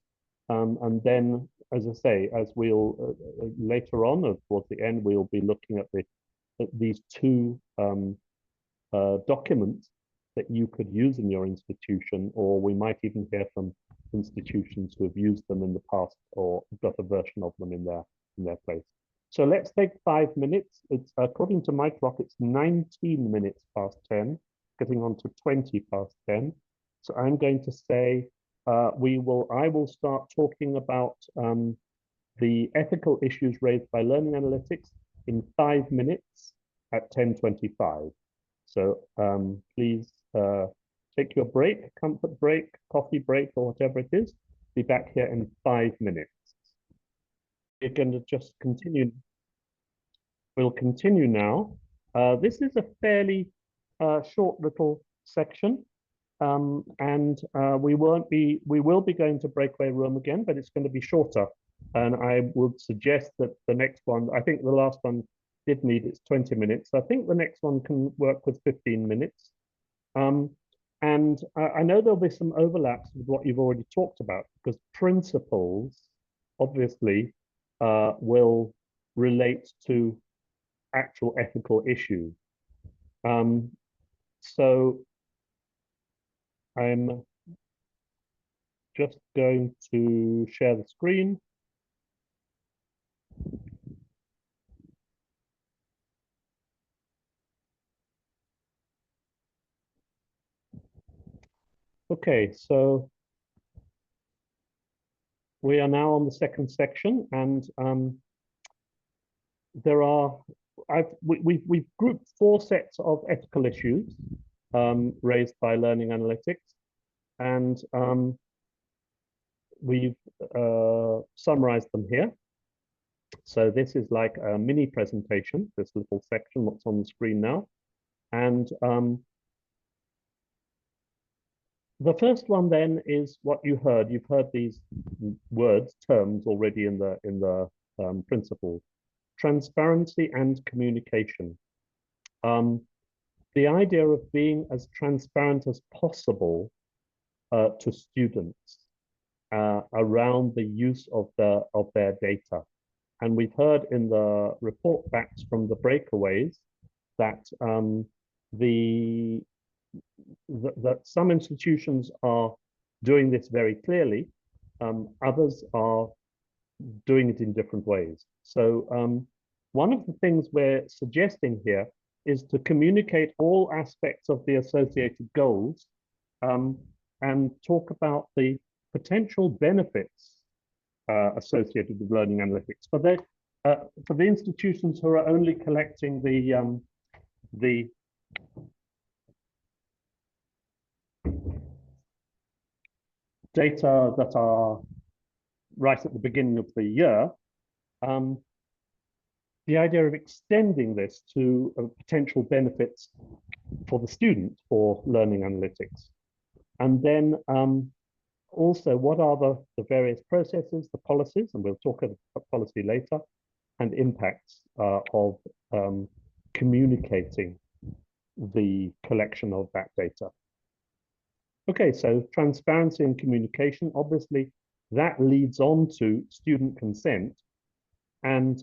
And then, as I say, as we'll later on, or towards the end, we'll be looking at these two documents that you could use in your institution, or we might even hear from institutions who have used them in the past or got a version of them in their place. So let's take 5 minutes. It's according to my clock, it's 19 minutes past 10, getting on to 20 past 10. So I'm going to say I will start talking about the ethical issues raised by learning analytics in 5 minutes at 10:25. So please take your break, comfort break, coffee break, or whatever it is. Be back here in 5 minutes. We're going to just continue. We'll continue now. This is a fairly short little section, and we will be going to breakaway room again, but it's going to be shorter. And I would suggest that the next one, I think the last one did need its 20 minutes. I think the next one can work with 15 minutes. And I know there'll be some overlaps with what you've already talked about, because principles obviously will relate to actual ethical issues. So I'm just going to share the screen. Okay, so we are now on the second section, and we've grouped 4 sets of ethical issues raised by learning analytics, and we've summarized them here. So this is like a mini presentation, this little section that's on the screen now. And the first one then is what you heard. You've heard these words, terms already in the principle: transparency and communication. The idea of being as transparent as possible to students around the use of their data. And we've heard in the report backs from the breakaways that that some institutions are doing this very clearly, others are doing it in different ways. So one of the things we're suggesting here is to communicate all aspects of the associated goals and talk about the potential benefits associated with learning analytics. For the institutions who are only collecting the data that are right at the beginning of the year, the idea of extending this to potential benefits for the student for learning analytics. And then also, what are the various processes, the policies, and we'll talk about policy later, and impacts of communicating the collection of that data. Okay, so transparency and communication, obviously that leads on to student consent. And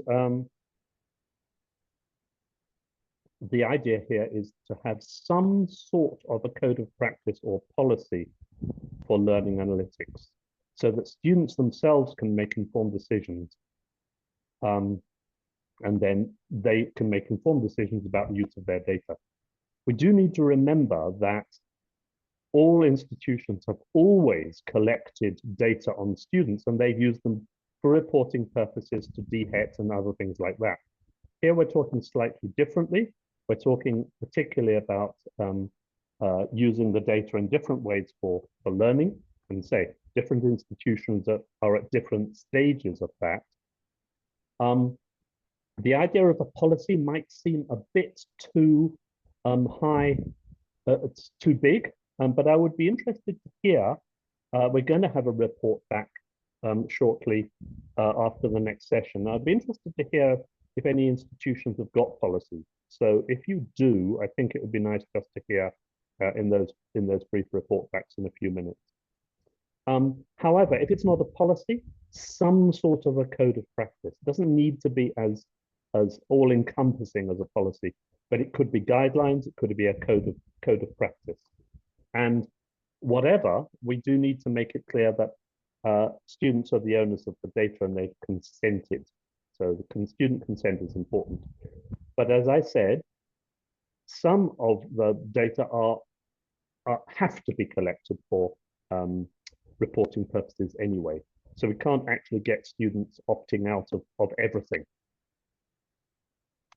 the idea here is to have some sort of a code of practice or policy for learning analytics so that students themselves can make informed decisions. And then they can make informed decisions about the use of their data. We do need to remember that all institutions have always collected data on students, and they've used them for reporting purposes to DHET and other things like that. Here we're talking slightly differently. We're talking particularly about using the data in different ways for learning, and say different institutions are at different stages of that. The idea of a policy might seem a bit too high, it's too big, but I would be interested to hear, we're going to have a report back shortly after the next session. I'd be interested to hear if any institutions have got policies. So if you do, I think it would be nice just to hear in those brief report backs in a few minutes. However, if it's not a policy, some sort of a code of practice. It doesn't need to be as all-encompassing as a policy, but it could be guidelines, it could be a code of practice. And whatever, we do need to make it clear that students are the owners of the data and they've consented. So the student consent is important. But as I said, some of the data have to be collected for reporting purposes anyway. So we can't actually get students opting out of everything.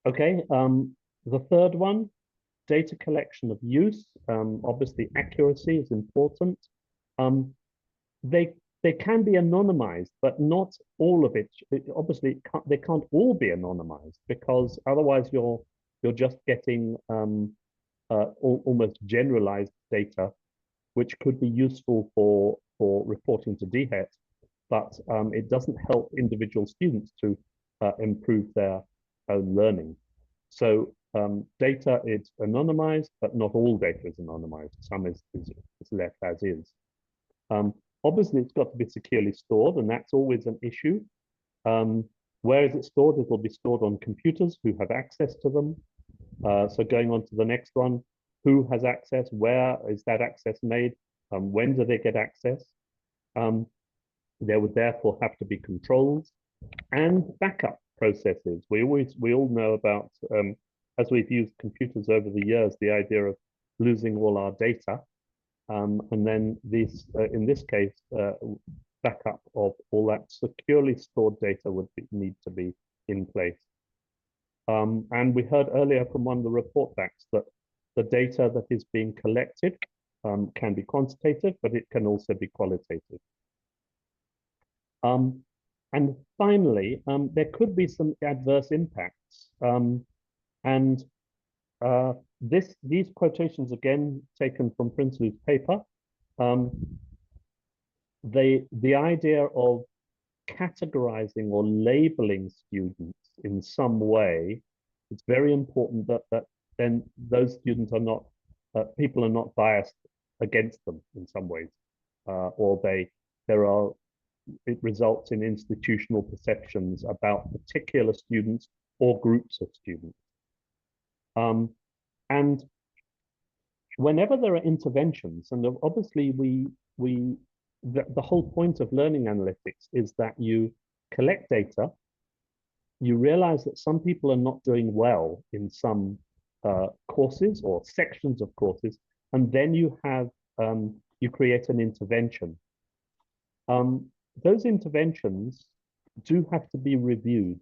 Okay, the third one, data collection of use. Obviously, accuracy is important. They can be anonymized, but not all of it. Obviously, they can't all be anonymized because otherwise you're just getting almost generalized data, which could be useful for reporting to DHET, but it doesn't help individual students to improve their own learning. So data is anonymized, but not all data is anonymized. Some is left as is. Obviously, it's got to be securely stored, and that's always an issue. Where is it stored? It will be stored on computers who have access to them. So going on to the next one, who has access? Where is that access made? When do they get access? There would therefore have to be controls and backup processes. We all know about, as we've used computers over the years, the idea of losing all our data. And then in this case, backup of all that securely stored data would need to be in place. And we heard earlier from one of the report backs that the data that is being collected can be quantitative, but it can also be qualitative. And finally, there could be some adverse impacts. And these quotations, again, taken from Prinsley's paper, the idea of categorizing or labeling students in some way, it's very important that then those students are not, people are not biased against them in some ways, or it results in institutional perceptions about particular students or groups of students. And whenever there are interventions, and obviously the whole point of learning analytics is that you collect data, you realize that some people are not doing well in some courses or sections of courses, and then you create an intervention. Those interventions do have to be reviewed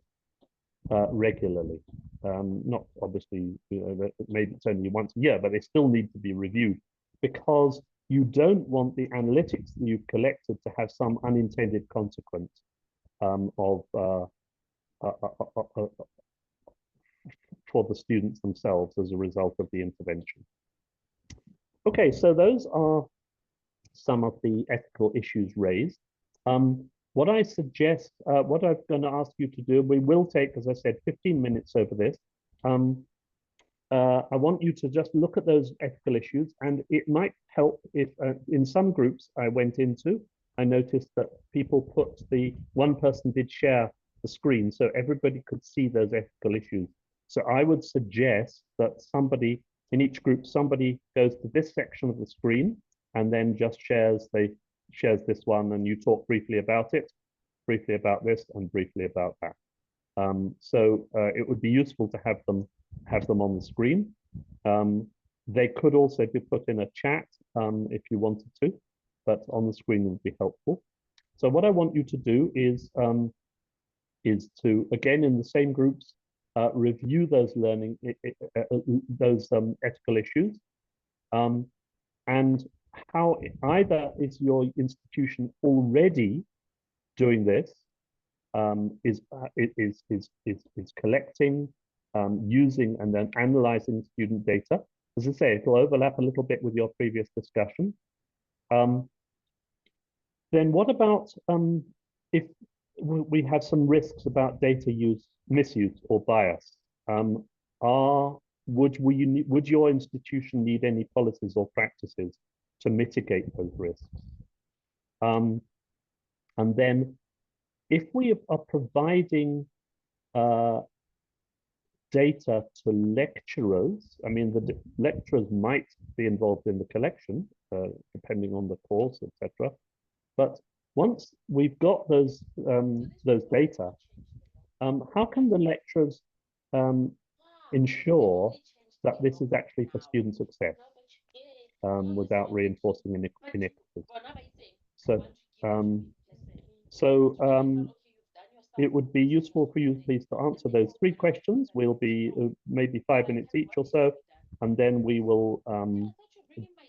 regularly. Not obviously, maybe it's only once a year, but they still need to be reviewed, because you don't want the analytics that you've collected to have some unintended consequence for the students themselves as a result of the intervention. Okay, so those are some of the ethical issues raised. What I suggest, what I'm going to ask you to do, we will take, as I said, 15 minutes over this. I want you to just look at those ethical issues, and it might help if in some groups I went into, I noticed that people one person did share the screen so everybody could see those ethical issues. So I would suggest that somebody in each group, somebody goes to this section of the screen and then just shares this one, and you talk briefly about it, briefly about this, and briefly about that. So it would be useful to have them on the screen. They could also be put in a chat if you wanted to, but on the screen would be helpful. So what I want you to do is to, again, in the same groups, review those ethical issues, and how either is your institution already doing this, is collecting, using, and then analyzing student data. As I say, it'll overlap a little bit with your previous discussion. Then what about if we have some risks about data misuse or bias? Would your institution need any policies or practices to mitigate those risks? And then if we are providing data to lecturers, I mean, the lecturers might be involved in the collection, depending on the course, etc. But once we've got those data, how can the lecturers ensure that this is actually for student success without reinforcing inequities? It would be useful for you, please, to answer those 3 questions. We'll be maybe 5 minutes each or so, and then we will have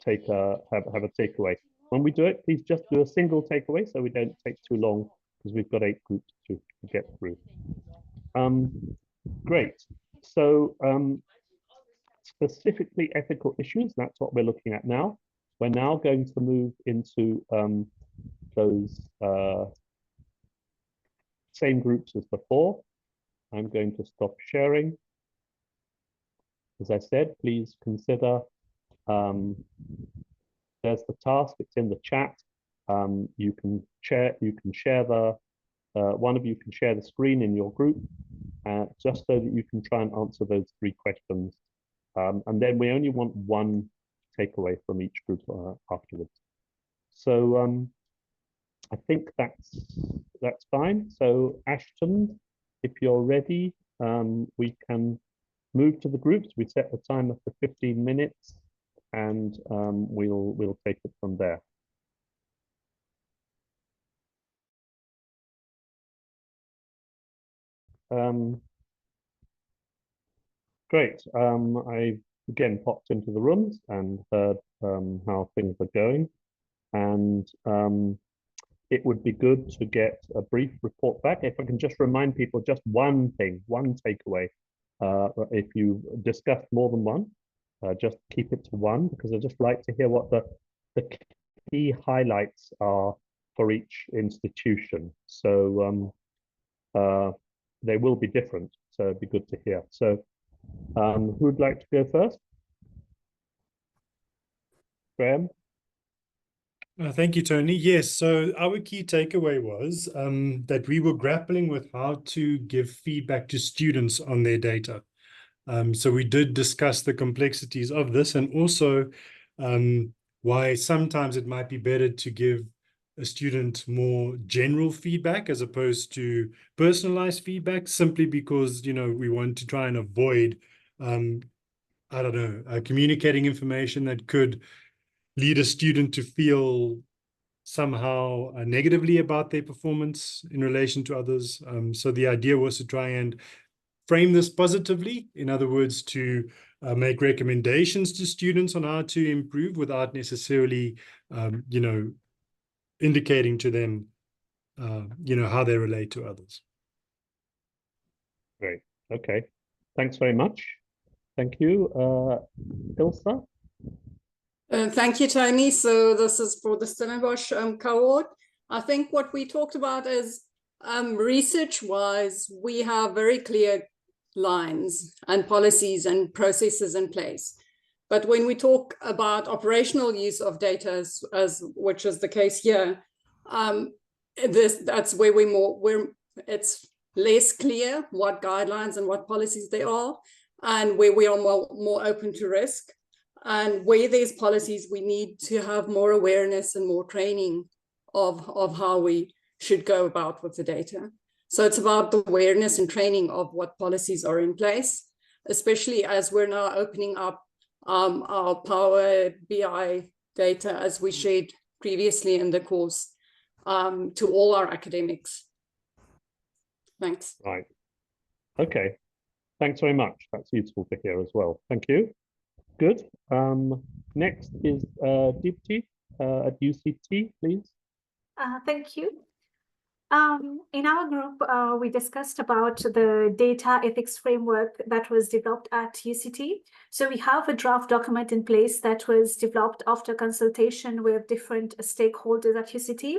a takeaway. When we do it, please just do a single takeaway so we don't take too long, because we've got 8 groups to get through. Great. So specifically ethical issues, that's what we're looking at now. We're now going to move into those same groups as before. I'm going to stop sharing. As I said, please consider, there's the task, it's in the chat. You can share one of you can share the screen in your group, just so that you can try and answer those 3 questions. And then we only want 1 takeaway from each group afterwards. So I think that's fine. So Ashton, if you're ready, we can move to the groups. We set the timer for 15 minutes, and we'll take it from there. Great. I again popped into the rooms and heard how things are going, and it would be good to get a brief report back. If I can just remind people, just one thing, one takeaway. If you discuss more than one, just keep it to one, because I'd just like to hear what the key highlights are for each institution. So they will be different, so it'd be good to hear. So who'd like to go first? Graham? Thank you, Tony. Yes, so our key takeaway was that we were grappling with how to give feedback to students on their data. So we did discuss the complexities of this, and also why sometimes it might be better to give a student more general feedback as opposed to personalized feedback, simply because, you know, we want to try and avoid, I don't know, communicating information that could lead a student to feel somehow negatively about their performance in relation to others. So the idea was to try and frame this positively. In other words, to make recommendations to students on how to improve without necessarily, you know, indicating to them, you know, how they relate to others. Great. Okay. Thanks very much. Thank you. Ilsa? Thank you, Tony. So this is for the Stellenbosch cohort. I think what we talked about is research-wise, we have very clear lines and policies and processes in place. But when we talk about operational use of data, as which is the case here, that's where it's less clear what guidelines and what policies there are, and where we are more open to risk. And where there's policies, we need to have more awareness and more training of how we should go about with the data. So it's about the awareness and training of what policies are in place, especially as we're now opening up our Power BI data, as we shared previously in the course, to all our academics. Thanks. Right. Okay. Thanks very much. That's useful to hear as well. Thank you. Good. Next is Deepti at UCT, please. Thank you. In our group, we discussed about the data ethics framework that was developed at UCT. So we have a draft document in place that was developed after consultation with different stakeholders at UCT.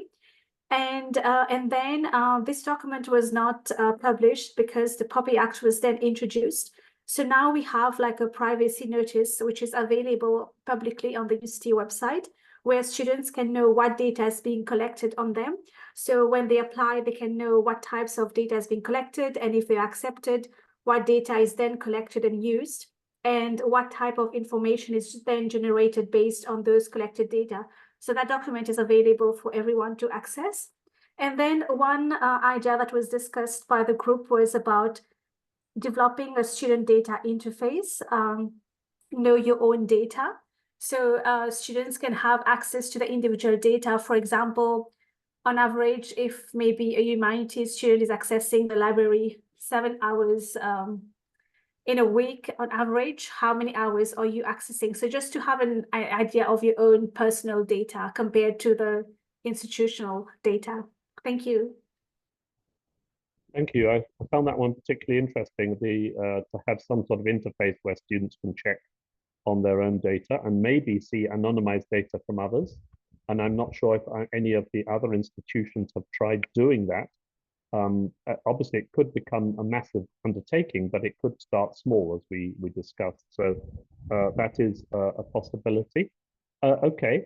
And then this document was not published because the POPI Act was then introduced. So now we have like a privacy notice, which is available publicly on the UCT website, where students can know what data is being collected on them. So when they apply, they can know what types of data is being collected, and if they're accepted, what data is then collected and used, and what type of information is then generated based on those collected data. So that document is available for everyone to access. And then one idea that was discussed by the group was about developing a student data interface, know your own data. So students can have access to the individual data. For example, on average, if maybe a humanities student is accessing the library 7 hours in a week on average, how many hours are you accessing? So just to have an idea of your own personal data compared to the institutional data. Thank you. Thank you. I found that one particularly interesting, to have some sort of interface where students can check on their own data and maybe see anonymized data from others. And I'm not sure if any of the other institutions have tried doing that. Obviously, it could become a massive undertaking, but it could start small, as we discussed. So that is a possibility. Okay,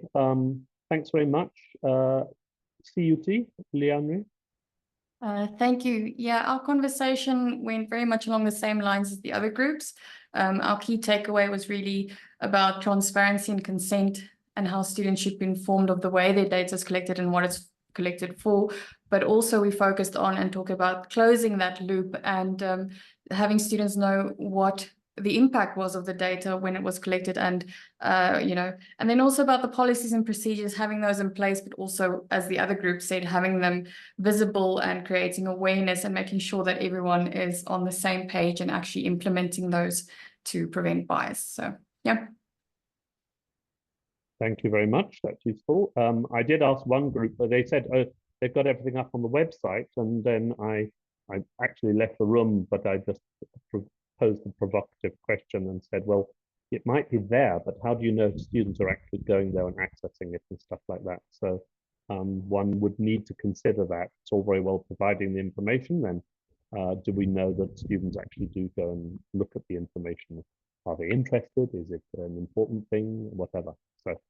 thanks very much. CUT, Leanne? Thank you. Yeah, our conversation went very much along the same lines as the other groups. Our key takeaway was really about transparency and consent, and how students should be informed of the way their data is collected and what it's collected for. But also we focused on and talk about closing that loop and having students know what the impact was of the data when it was collected, and you know, and then also about the policies and procedures, having those in place, but also, as the other group said, having them visible and creating awareness and making sure that everyone is on the same page and actually implementing those to prevent bias. So yeah. Thank you very much. That's useful. I did ask one group, but they said they've got everything up on the website, and then I actually left the room, but I just posed a provocative question and said, well, it might be there, but how do you know students are actually going there and accessing it and stuff like that? So one would need to consider that. It's all very well providing the information, then do we know that students actually do go and look at the information? Are they interested? Is it an important thing? Whatever. So,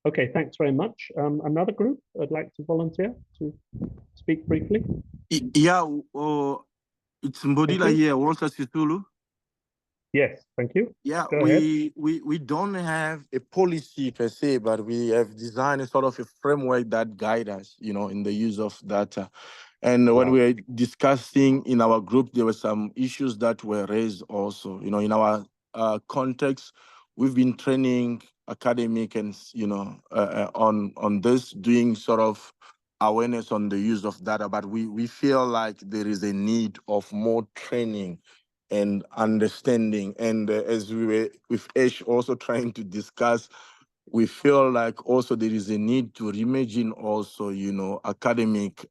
okay, thanks very much. Another group I'd like to volunteer to speak briefly. Yeah, it's Mbodila here, Walter Situlu. Yes, thank you. Yeah, Go ahead. we don't have a policy per se, but we have designed a sort of a framework that guides us, in the use of data. And when we were discussing in our group, there were some issues that were raised also. In our context, we've been training academic and on this, doing sort of awareness on the use of data, but we feel like there is a need of more training and understanding. And as we were with Ash also trying to discuss, we feel like also there is a need to reimagine also, academic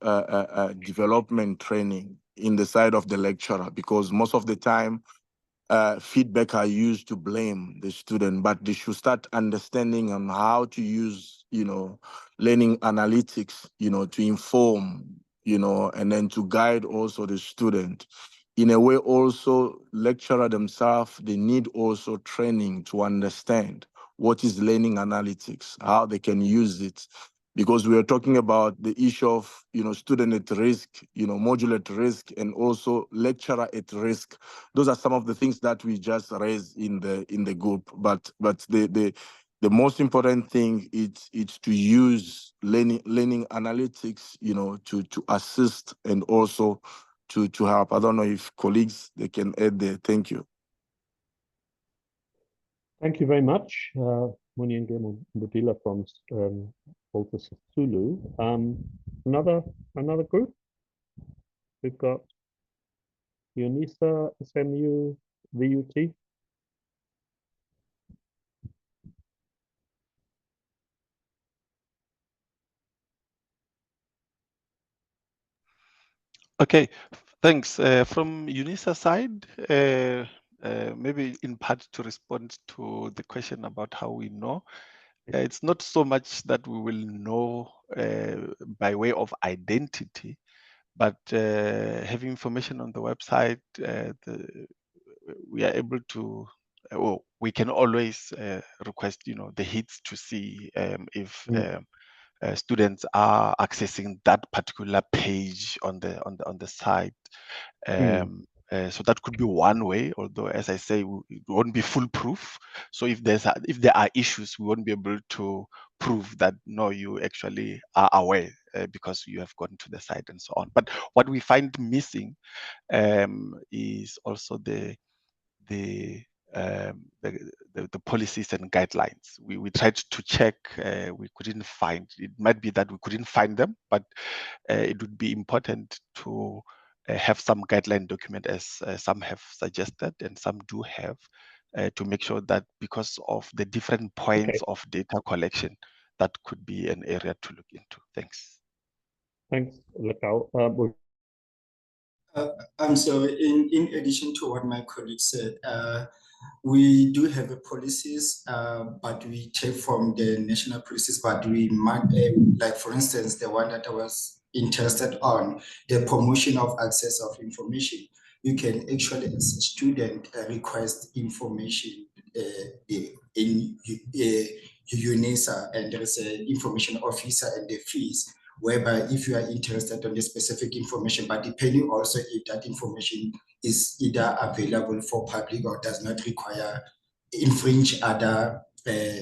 development training in the side of the lecturer, because most of the time feedback are used to blame the student, but they should start understanding on how to use, learning analytics, to inform, and then to guide also the student. In a way, also lecturer themselves, they need also training to understand what is learning analytics, how they can use it. Because we are talking about the issue of, student at risk, module at risk, and also lecturer at risk. Those are some of the things that we just raised in the group. But the most important thing is to use learning analytics, to assist and also to help. I don't know if colleagues they can add there. Thank you. Thank you very much, Munienge Mbudila from Walter Sisulu. Another group. We've got UNISA, SMU, VUT. Okay, thanks. From UNISA side, maybe in part to respond to the question about how we know, it's not so much that we will know by way of identity, but having information on the website, we are able to, well, we can always request, the hits to see if students are accessing that particular page on the site. So that could be one way, although as I say, it won't be foolproof. So if there are issues, we won't be able to prove that no, you actually are aware because you have gone to the site and so on. But what we find missing is also the policies and guidelines. We tried to check, we couldn't find. It might be that we couldn't find them, but it would be important to have some guideline document, as some have suggested and some do have, to make sure that because of the different points of data collection, that could be an area to look into. Thanks. Thanks, Lekau. So in addition to what my colleague said, we do have a policies, but we take from the national policies, but we might, like for instance, the one that I was interested on, the promotion of access of information. You can actually, as a student, request information in UNISA, and there is an information officer and the fees, whereby if you are interested on the specific information, but depending also if that information is either available for public or does not require infringe other,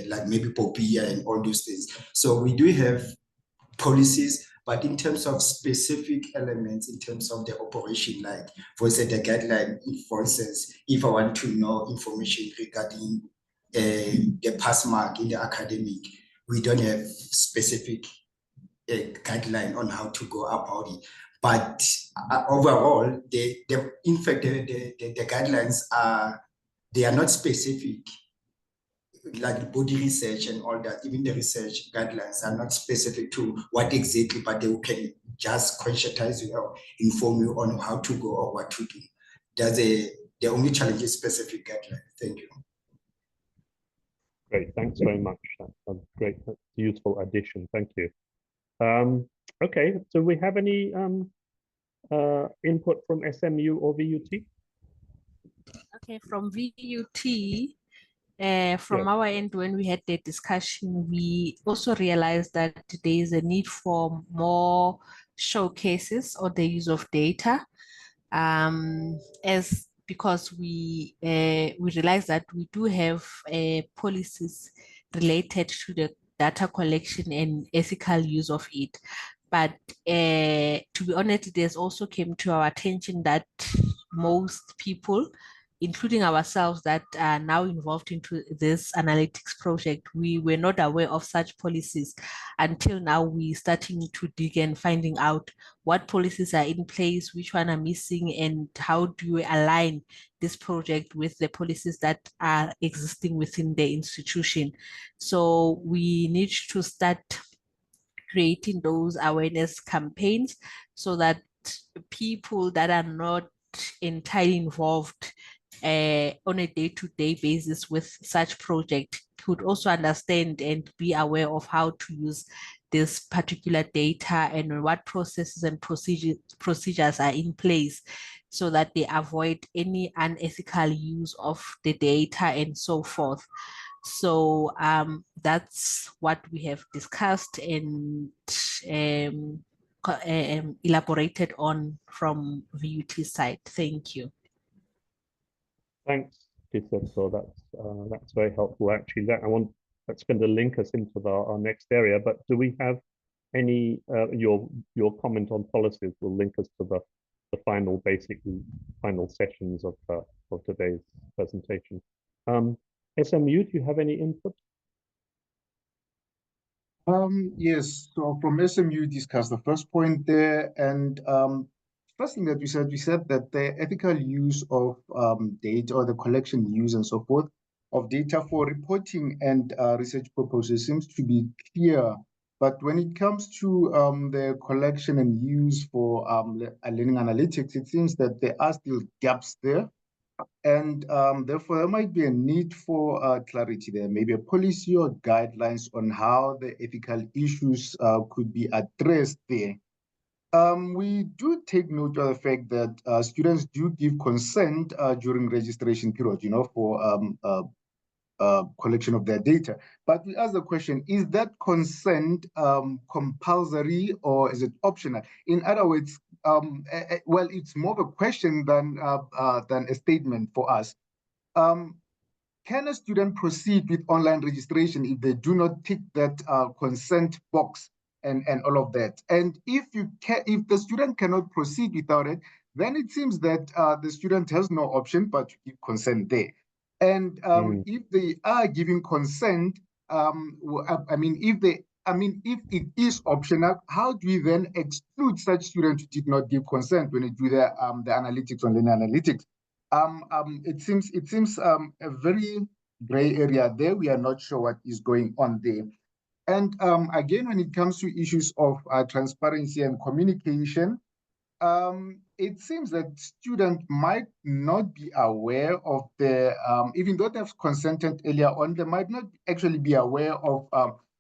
like maybe POPIA and all those things. So we do have policies, but in terms of specific elements, in terms of the operation, like for instance, the guideline, for instance, if I want to know information regarding the pass mark in the academic, we don't have specific guideline on how to go about it. But overall, in fact, the guidelines they are not specific like body research and all that, even the research guidelines are not specific to what exactly, but they can just conscientize you or inform you on how to go or what to do. The only challenge is specific guideline. Thank you. Great, thanks very much. That's a great, useful addition. Thank you. Okay, so we have any input from SMU or VUT? Okay, from VUT, from Yes. our end, when we had the discussion, we also realized that there is a need for more showcases on the use of data, because we realize that we do have policies related to the data collection and ethical use of it. But to be honest, it has also came to our attention that most people, including ourselves that are now involved into this analytics project, we were not aware of such policies until now. We starting to dig and finding out what policies are in place, which one are missing, and how do we align this project with the policies that are existing within the institution. So we need to start creating those awareness campaigns so that people that are not entirely involved on a day-to-day basis with such project could also understand and be aware of how to use this particular data and what processes and procedures are in place so that they avoid any unethical use of the data and so forth. So that's what we have discussed and elaborated on from VUT side. Thank you. Thanks, Giuseppe. That's very helpful. Actually, that's going to link us into our next area. But do we have any your comment on policies will link us to the final sessions of today's presentation. SMU, do you have any input? Yes, so from SMU discussed the first point there, and first thing that we said that the ethical use of data, or the collection, use and so forth of data for reporting and research purposes seems to be clear. But when it comes to the collection and use for learning analytics, it seems that there are still gaps there. And therefore, there might be a need for clarity there, maybe a policy or guidelines on how the ethical issues could be addressed there. We do take note of the fact that students do give consent during registration period, for collection of their data. But we ask the question, is that consent compulsory or is it optional? In other words, well, it's more of a question than a statement for us. Can a student proceed with online registration if they do not tick that consent box and all of that? And if the student cannot proceed without it, then it seems that the student has no option but to give consent there. And if they are giving consent, if it is optional, how do we then exclude such students who did not give consent when they do the analytics on the analytics? It seems a very gray area there. We are not sure what is going on there. And again, when it comes to issues of transparency and communication, it seems that students might not be aware of the, even though they've consented earlier on, they might not actually be aware of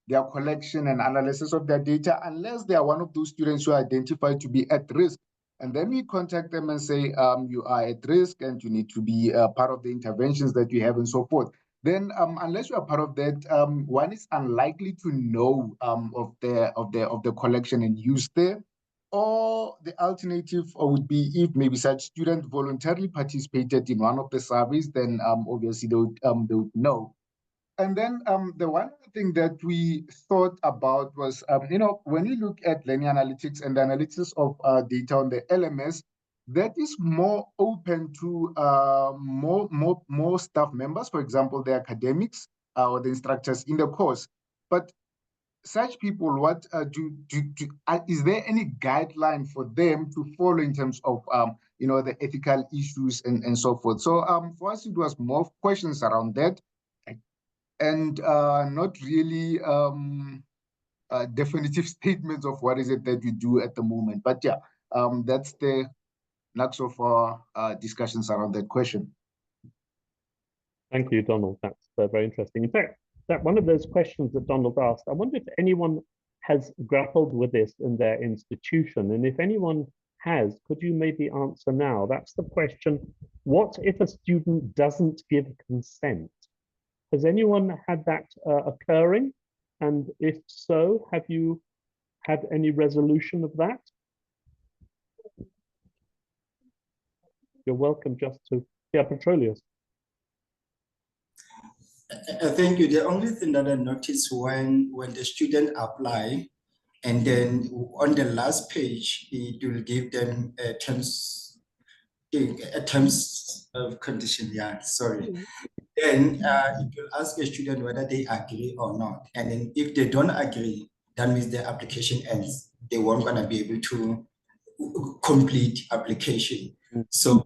their collection and analysis of their data unless they are one of those students who are identified to be at risk. And then we contact them and say, you are at risk and you need to be part of the interventions that we have and so forth. Then unless you are part of that, one is unlikely to know of the collection and use there. Or the alternative would be if maybe such student voluntarily participated in one of the surveys, then obviously they would know. And then the one thing that we thought about was, when we look at learning analytics and the analysis of data on the LMS, that is more open to more staff members, for example, the academics or the instructors in the course. But such people, what is there any guideline for them to follow in terms of the ethical issues and so forth? So for us, it was more questions around that. and not really definitive statements of what is it that we do at the moment. But yeah, that's the nux of our discussions around that question. Thank you, Donald. That's very interesting. In fact, that one of those questions that Donald asked, I wonder if anyone has grappled with this in their institution. And if anyone has, could you maybe answer now? That's the question, what if a student doesn't give consent? Has anyone had that occurring? And if so, have you had any resolution of that? You're welcome just to, yeah, Petrolius. Thank you. The only thing that I noticed when the student apply, and then on the last page, it will give them terms of condition. Yeah, sorry. Then it will ask a student whether they agree or not. And then if they don't agree, that means the application ends. They weren't gonna be able to complete application. So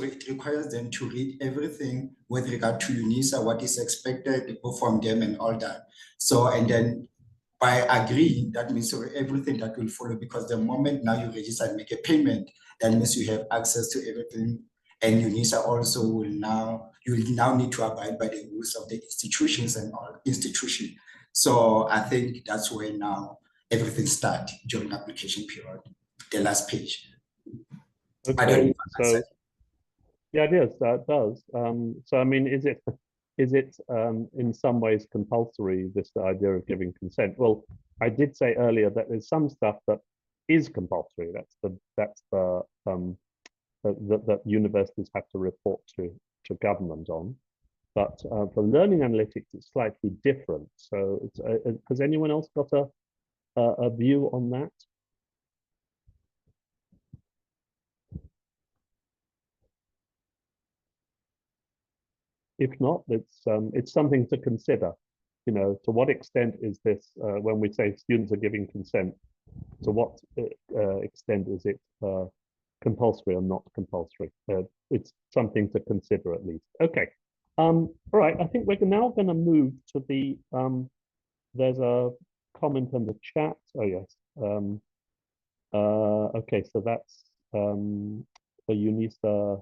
it requires them to read everything with regard to UNISA, what is expected from them and all that. So, and then by agreeing, that means everything that will follow, because the moment now you register and make a payment, that means you have access to everything. And UNISA also will now, you will now need to abide by the rules of the institutions and all institution. So I think that's where now everything starts during the application period, the last page. Okay, so yeah, it is. It does. So I mean, is it in some ways compulsory, this idea of giving consent? Well, I did say earlier that there's some stuff that is compulsory. That universities have to report to government on. But for learning analytics, it's slightly different. So, has anyone else got a view on that? If not, it's something to consider. You know, to what extent is this, when we say students are giving consent, to what extent is it compulsory or not compulsory? It's something to consider at least. Okay. All right. I think we're now going to move to the. There's a comment on the chat. Oh yes. Okay. So that's the UNISA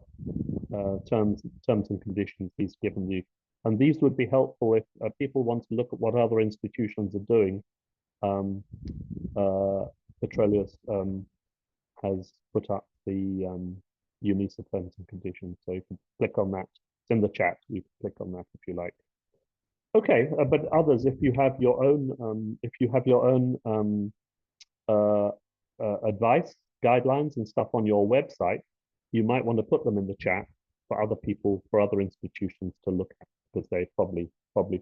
terms and conditions he's given you, and these would be helpful if people want to look at what other institutions are doing. Petrolius has put up the UNISA terms and conditions, so you can click on that. It's in the chat. You can click on that if you like. Okay, but others, if you have your own, advice, guidelines, and stuff on your website, you might want to put them in the chat for other people, for other institutions to look at, because they're probably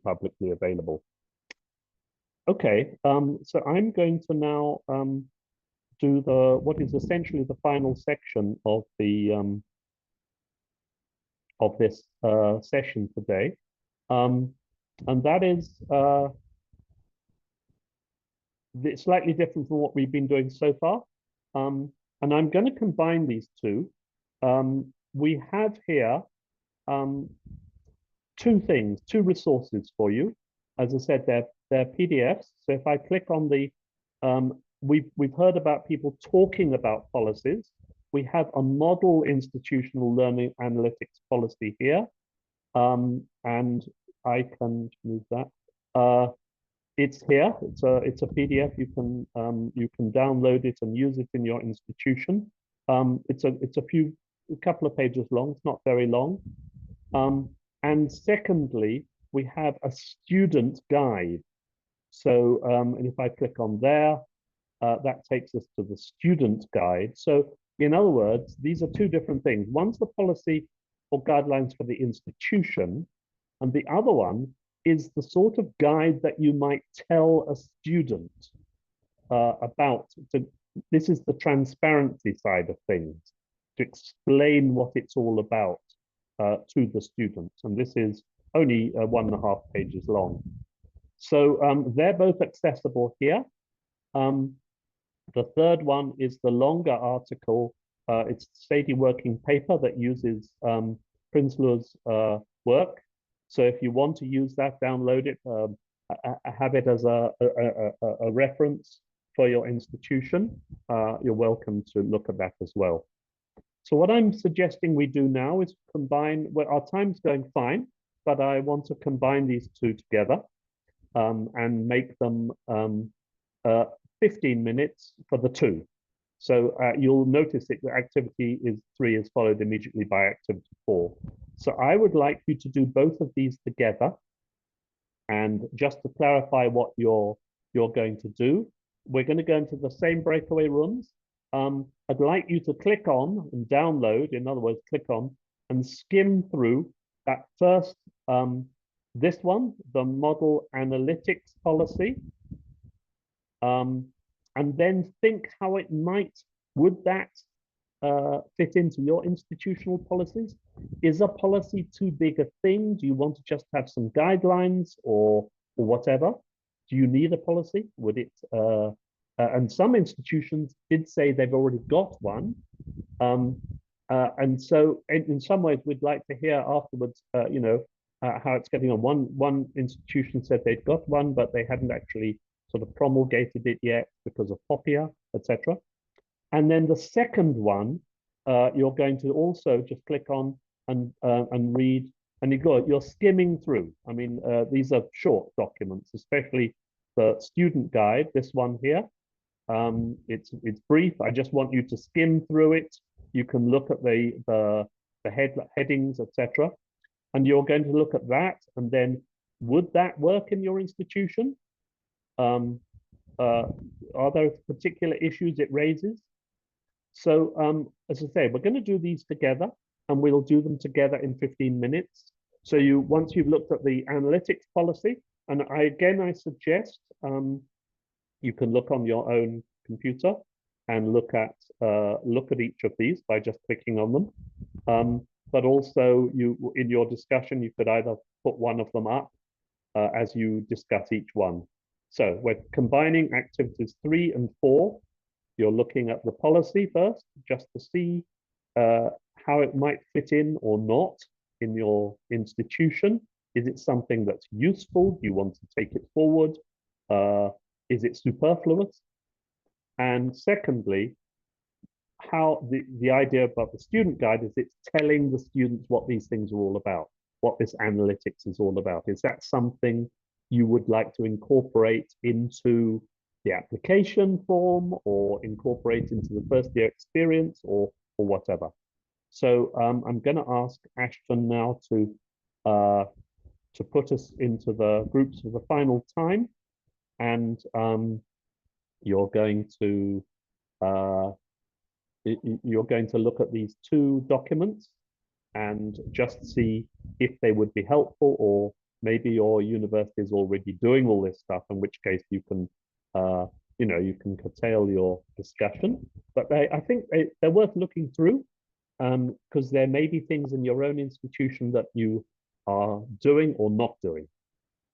publicly available. Okay, so I'm going to now do what is essentially the final section of the of this session today, and that is slightly different from what we've been doing so far, and I'm going to combine these two. We have here two resources for you. As I said, they're PDFs. So if I click on the, we've heard about people talking about policies. We have a model institutional learning analytics policy here, and I can move that. It's here. It's a PDF. You can download it and use it in your institution. It's a couple of pages long. It's not very long. And secondly, we have a student guide. So, and if I click on there, that takes us to the student guide. So, in other words, these are two different things. One's the policy or guidelines for the institution, and the other one is the sort of guide that you might tell a student about. This is the transparency side of things, to explain what it's all about to the students. And this is only 1.5 pages long. So they're both accessible here. The third one is the longer article. It's Sadie working paper that uses Prinsloo's work. So if you want to use that, download it, have it as a reference for your institution. You're welcome to look at that as well. So what I'm suggesting we do now is combine, well, our time's going fine, but I want to combine these two together and make them 15 minutes for the two. So you'll notice that the activity 3 is followed immediately by activity 4. So I would like you to do both of these together. And just to clarify what you're going to do, we're going to go into the same breakaway rooms. I'd like you to click on and download, in other words, click on and skim through that first, this one, the model analytics policy. And then think how it would that fit into your institutional policies? Is a policy too big a thing? Do you want to just have some guidelines or whatever? Do you need a policy? Would it, and some institutions did say they've already got one. And so in some ways, we'd like to hear afterwards, how it's getting on. One institution said they'd got one, but they hadn't actually sort of promulgated it yet because of POPIA, etc. And then the second one, you're going to also just click on and read, and you're skimming through. I mean, these are short documents, especially the student guide, this one here. It's brief. I just want you to skim through it. You can look at the headings, etc. And you're going to look at that, and then would that work in your institution? Are there particular issues it raises? So as I say, we're going to do these together, and we'll do them together in 15 minutes. So once you've looked at the analytics policy, and I suggest you can look on your own computer and look at each of these by just clicking on them. But also, in your discussion, you could either put one of them up as you discuss each one. So we're combining activities 3 and 4. You're looking at the policy first, just to see how it might fit in or not in your institution. Is it something that's useful? Do you want to take it forward? Is it superfluous? And secondly, how the idea about the student guide is it's telling the students what these things are all about, what this analytics is all about. Is that something you would like to incorporate into the application form or incorporate into the first year experience or whatever? So I'm going to ask Ashton now to put us into the groups for the final time, and you're going to look at these 2 documents and just see if they would be helpful, or maybe your university is already doing all this stuff, in which case you can you can curtail your discussion. But I think they're worth looking through, because there may be things in your own institution that you are doing or not doing.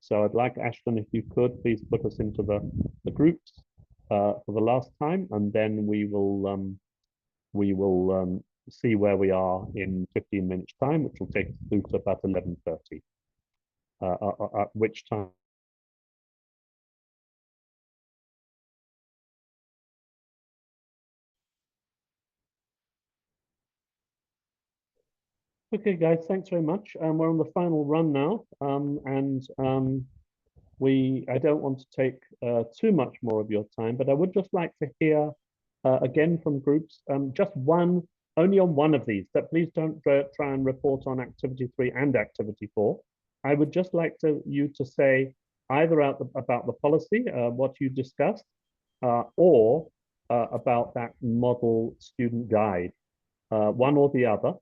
So I'd like, Ashton, if you could please put us into the groups for the last time, and then we will see where we are in 15 minutes time, which will take us through to about 11:30, at which time. Okay, guys, thanks very much. We're on the final run now, and I don't want to take too much more of your time, but I would just like to hear again from groups, just only on one of these. But please don't try and report on activity 3 and activity 4. I would just like you to say either about the policy, what you discussed, or about that model student guide, one or the other.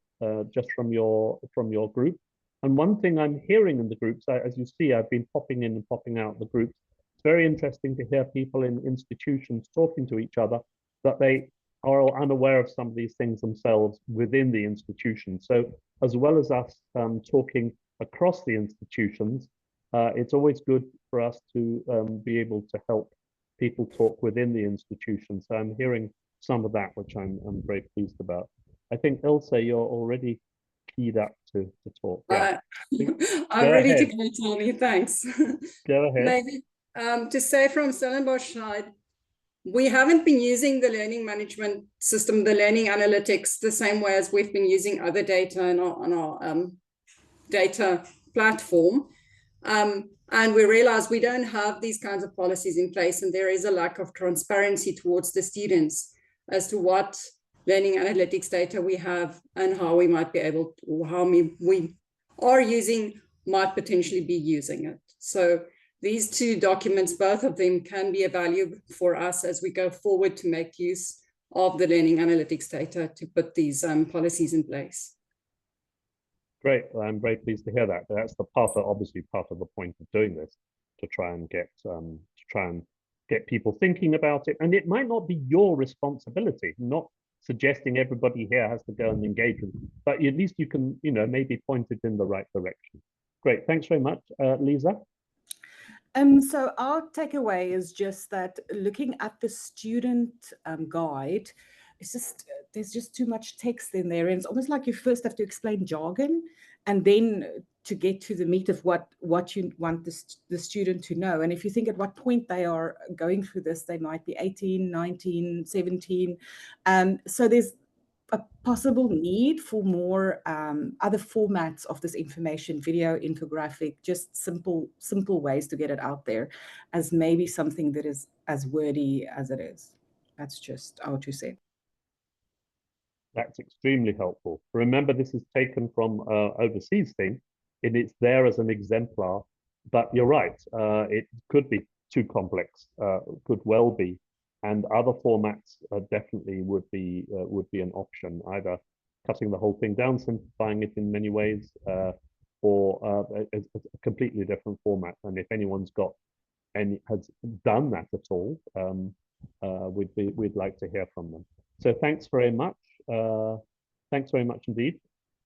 Just from your group. And one thing I'm hearing in the groups, as you see, I've been popping in and popping out the groups. It's very interesting to hear people in institutions talking to each other, that they are unaware of some of these things themselves within the institution. So as well as us talking across the institutions, it's always good for us to be able to help people talk within the institution. So I'm hearing some of that, which I'm very pleased about. I think, Ilse, you're already teed up to talk. Yeah. I'm ready to go, Tony. Thanks. Go ahead. Maybe to say from Stellenbosch side, we haven't been using the learning management system, the learning analytics, the same way as we've been using other data on our data platform. And we realize we don't have these kinds of policies in place, and there is a lack of transparency towards the students as to what learning analytics data we have and how we might be able to, or how we are using, might potentially be using it. So these two documents, both of them, can be a value for us as we go forward to make use of the learning analytics data to put these policies in place. Great. I'm very pleased to hear that. That's obviously part of the point of doing this, to try and get people thinking about it. And it might not be your responsibility, not suggesting everybody here has to go and engage with it, but at least you can, maybe point it in the right direction. Great. Thanks very much, Lisa. So our takeaway is just that looking at the student guide, there's just too much text in there, and it's almost like you first have to explain jargon, and then to get to the meat of what you want the student to know. And if you think at what point they are going through this, they might be 18, 19, 17. So there's a possible need for more other formats of this information, video, infographic, just simple ways to get it out there, as maybe something that is as wordy as it is. That's just our 2 cents. That's extremely helpful. Remember, this is taken from overseas thing, and it's there as an exemplar. But you're right, it could be too complex, could well be, and other formats definitely would be an option. Either cutting the whole thing down, simplifying it in many ways, or a completely different format. And if anyone's got has done that at all, we'd like to hear from them. So thanks very much. Thanks very much indeed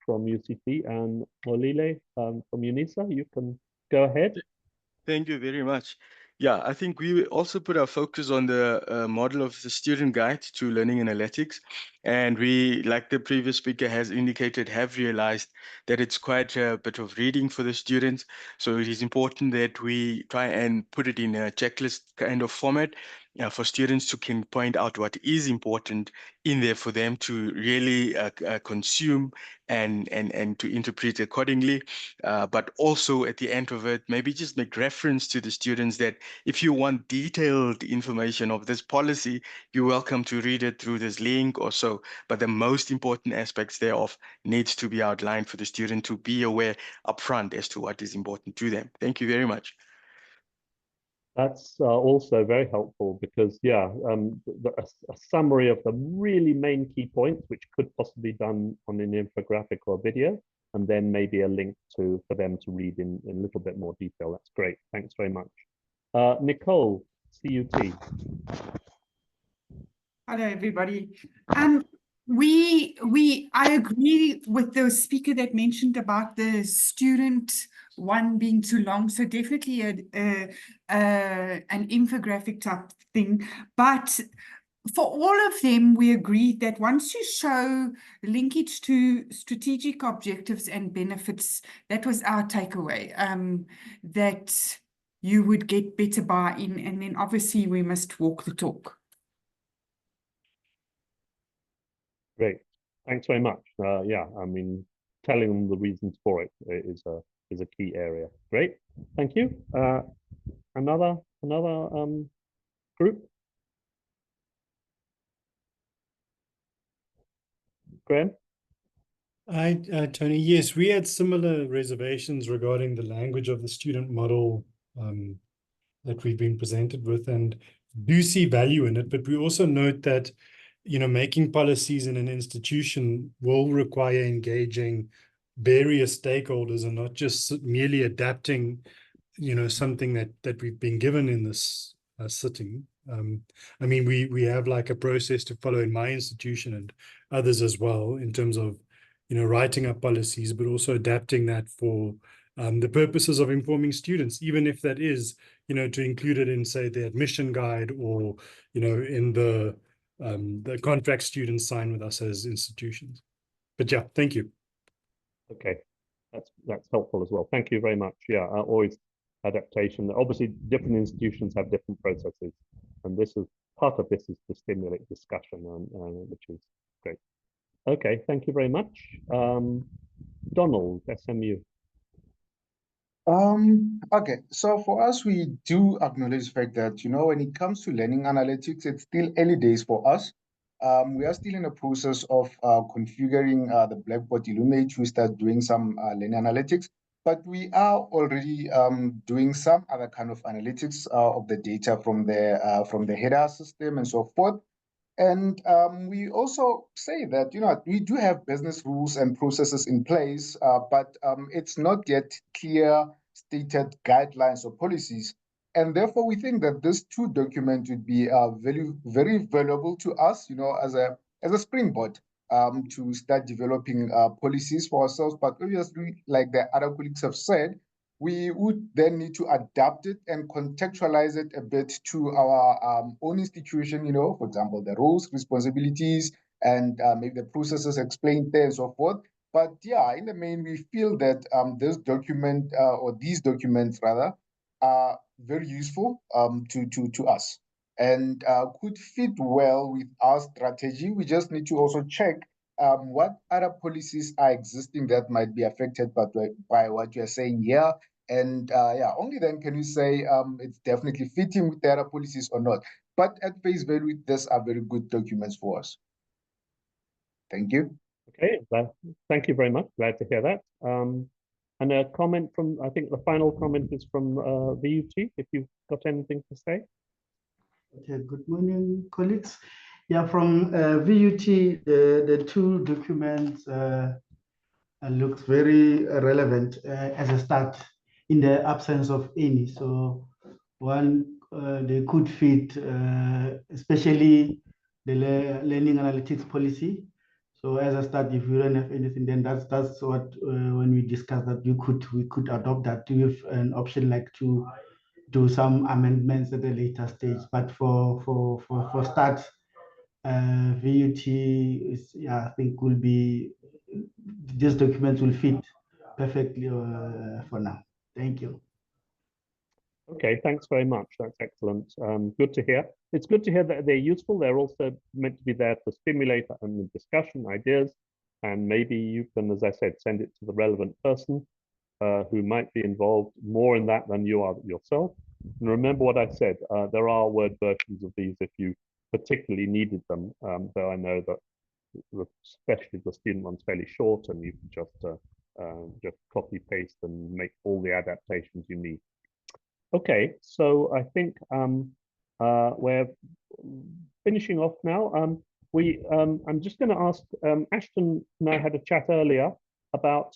from UCT, and Olile from UNISA. You can go ahead. Thank you very much. Yeah, I think we also put our focus on the model of the student guide to learning analytics. And we, like the previous speaker has indicated, have realized that it's quite a bit of reading for the students. So it is important that we try and put it in a checklist kind of format for students to can point out what is important in there for them to really consume and to interpret accordingly. But also at the end of it, maybe just make reference to the students that if you want detailed information of this policy, you're welcome to read it through this link or so. But the most important aspects thereof needs to be outlined for the student to be aware upfront as to what is important to them. Thank you very much. That's also very helpful because, yeah, a summary of the really main key points, which could possibly be done on an infographic or video, and then maybe a link for them to read in a little bit more detail. That's great. Thanks very much. Nicole, CUT. Hello, everybody. I agree with the speaker that mentioned about the student one being too long. So definitely an infographic type thing. But for all of them, we agreed that once you show linkage to strategic objectives and benefits, that was our takeaway, that you would get better buy-in. And then obviously we must walk the talk. Great. Thanks very much. Yeah, I mean, telling them the reasons for it is a key area. Great. Thank you. Another group? Graham? Hi, Tony. Yes, we had similar reservations regarding the language of the student model that we've been presented with, and do see value in it. But we also note that, making policies in an institution will require engaging various stakeholders and not just merely adapting, something that we've been given in this sitting. I mean, we have like a process to follow in my institution and others as well in terms of, writing up policies, but also adapting that for the purposes of informing students, even if that is, to include it in, say, the admission guide or, in the contract students sign with us as institutions. But yeah, thank you. Okay, that's helpful as well. Thank you very much. Yeah, always adaptation. Obviously, different institutions have different processes, and this is part of this is to stimulate discussion, which is great. Okay, thank you very much. Donald, SMU. Okay, so for us, we do acknowledge the fact that, when it comes to learning analytics, it's still early days for us. We are still in the process of configuring the Blackboard Illumate. We start doing some learning analytics, but we are already doing some other kind of analytics of the data from the header system and so forth. And we also say that, we do have business rules and processes in place, but it's not yet clear stated guidelines or policies. And therefore, we think that this two document would be very, very valuable to us, as a springboard to start developing policies for ourselves. But obviously, like the other colleagues have said, we would then need to adapt it and contextualize it a bit to our own institution, for example, the roles, responsibilities, and maybe the processes explained there and so forth. But yeah, in the main, we feel that this document, or these documents rather, are very useful to us and could fit well with our strategy. We just need to also check what other policies are existing that might be affected by what you're saying here. And yeah, only then can we say it's definitely fitting with the other policies or not. But at face value, these are very good documents for us. Thank you. Okay, thank you very much. Glad to hear that. And a comment from, I think the final comment is from VUT, if you've got anything to say. Okay, good morning, colleagues. Yeah, from VUT, the two documents looks very relevant as a start in the absence of any. So one, they could fit, especially the learning analytics policy. So as a start, if you don't have anything, then that's what when we discussed that we could adopt that with an option like to do some amendments at a later stage. But for start, VUT is, yeah, I think will be, this document will fit perfectly for now. Thank you. Okay, thanks very much. That's excellent. Good to hear. It's good to hear that they're useful. They're also meant to be there to stimulate discussion, ideas, and maybe you can, as I said, send it to the relevant person who might be involved more in that than you are yourself. And remember what I said, there are Word versions of these if you particularly needed them, though I know that especially the student one's fairly short and you can just copy paste and make all the adaptations you need. Okay, so I think we're finishing off now. I'm just going to ask, Ashton and I had a chat earlier about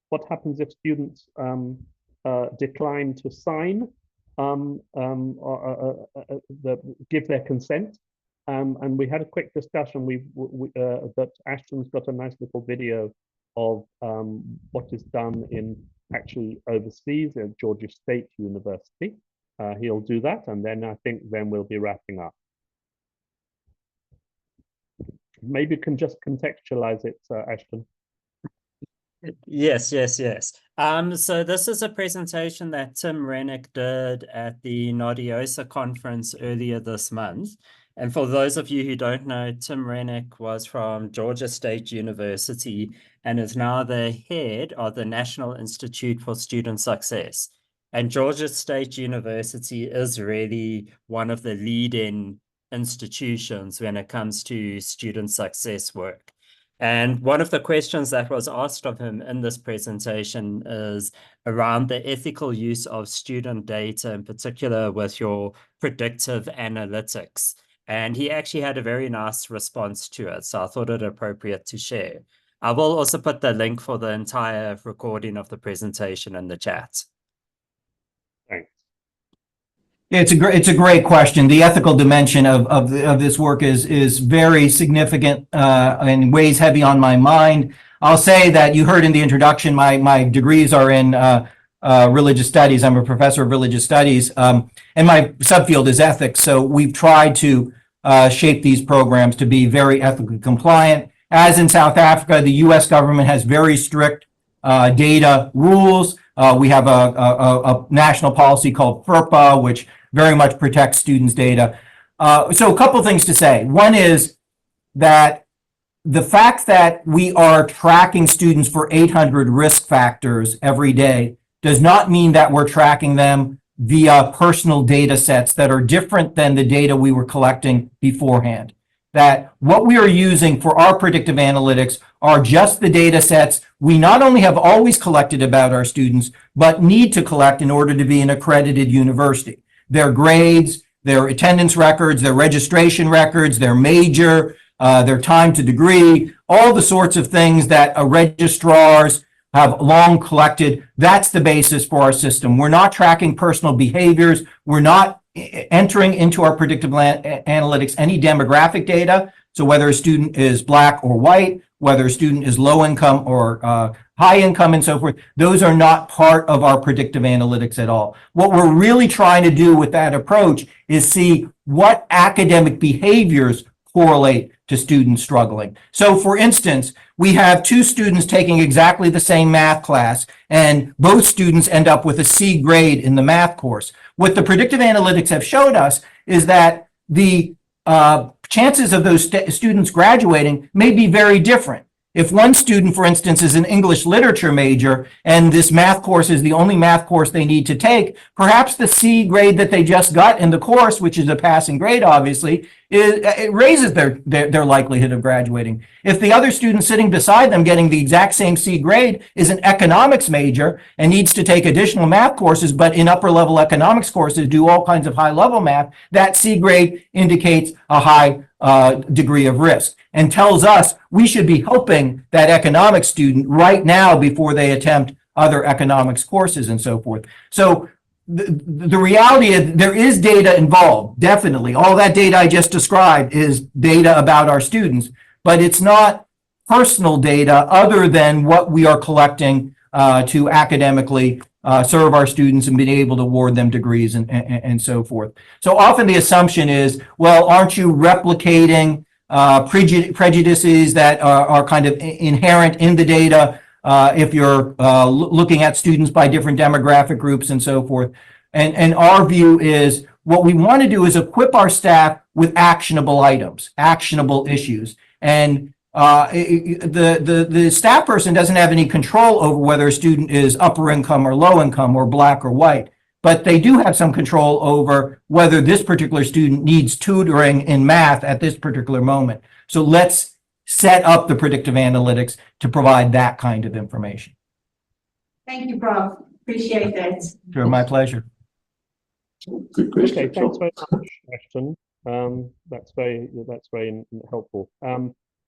what happens if students decline to sign, give their consent. And we had a quick discussion that Ashton's got a nice little video of what is done in actually overseas at Georgia State University. He'll do that, and then I think then we'll be wrapping up. Maybe you can just contextualize it, Ashton. Yes. So this is a presentation that Tim Rennick did at the Nodiosa conference earlier this month. And for those of you who don't know, Tim Rennick was from Georgia State University and is now the head of the National Institute for Student Success. And Georgia State University is really one of the leading institutions when it comes to student success work. And one of the questions that was asked of him in this presentation is around the ethical use of student data, in particular with your predictive analytics. And he actually had a very nice response to it, so I thought it appropriate to share. I will also put the link for the entire recording of the presentation in the chat. Thanks. Yeah, it's a great question. The ethical dimension of this work is very significant and weighs heavy on my mind. I'll say that you heard in the introduction, my degrees are in religious studies. I'm a professor of religious studies, and my subfield is ethics. So we've tried to shape these programs to be very ethically compliant. As in South Africa, the U.S. government has very strict data rules. We have a national policy called FERPA, which very much protects students' data. So a couple of things to say. One is that the fact that we are tracking students for 800 risk factors every day does not mean that we're tracking them via personal data sets that are different than the data we were collecting beforehand. That what we are using for our predictive analytics are just the data sets we not only have always collected about our students, but need to collect in order to be an accredited university. Their grades, their attendance records, their registration records, their major, their time to degree, all the sorts of things that registrars have long collected. That's the basis for our system. We're not tracking personal behaviors. We're not entering into our predictive analytics any demographic data. So whether a student is Black or white, whether a student is low income or high income and so forth, those are not part of our predictive analytics at all. What we're really trying to do with that approach is see what academic behaviors correlate to students struggling. So for instance, we have two students taking exactly the same math class, and both students end up with a C grade in the math course. What the predictive analytics have showed us is that the chances of those students graduating may be very different. If one student, for instance, is an English literature major and this math course is the only math course they need to take, perhaps the C grade that they just got in the course, which is a passing grade, obviously, it raises their likelihood of graduating. If the other student sitting beside them getting the exact same C grade is an economics major and needs to take additional math courses, but in upper level economics courses do all kinds of high level math, that C grade indicates a high degree of risk and tells us we should be helping that economics student right now before they attempt other economics courses and so forth. So the reality is there is data involved, definitely. All that data I just described is data about our students, but it's not personal data other than what we are collecting to academically serve our students and being able to award them degrees and so forth. So often the assumption is, well, aren't you replicating prejudices that are kind of inherent in the data if you're looking at students by different demographic groups and so forth. And our view is what we want to do is equip our staff with actionable items, actionable issues. And the staff person doesn't have any control over whether a student is upper income or low income or Black or white, but they do have some control over whether this particular student needs tutoring in math at this particular moment. So let's set up the predictive analytics to provide that kind of information. Thank you, Prof. Appreciate that. Sure, my pleasure. Good question. Okay, thanks very much, Ashton. That's very helpful.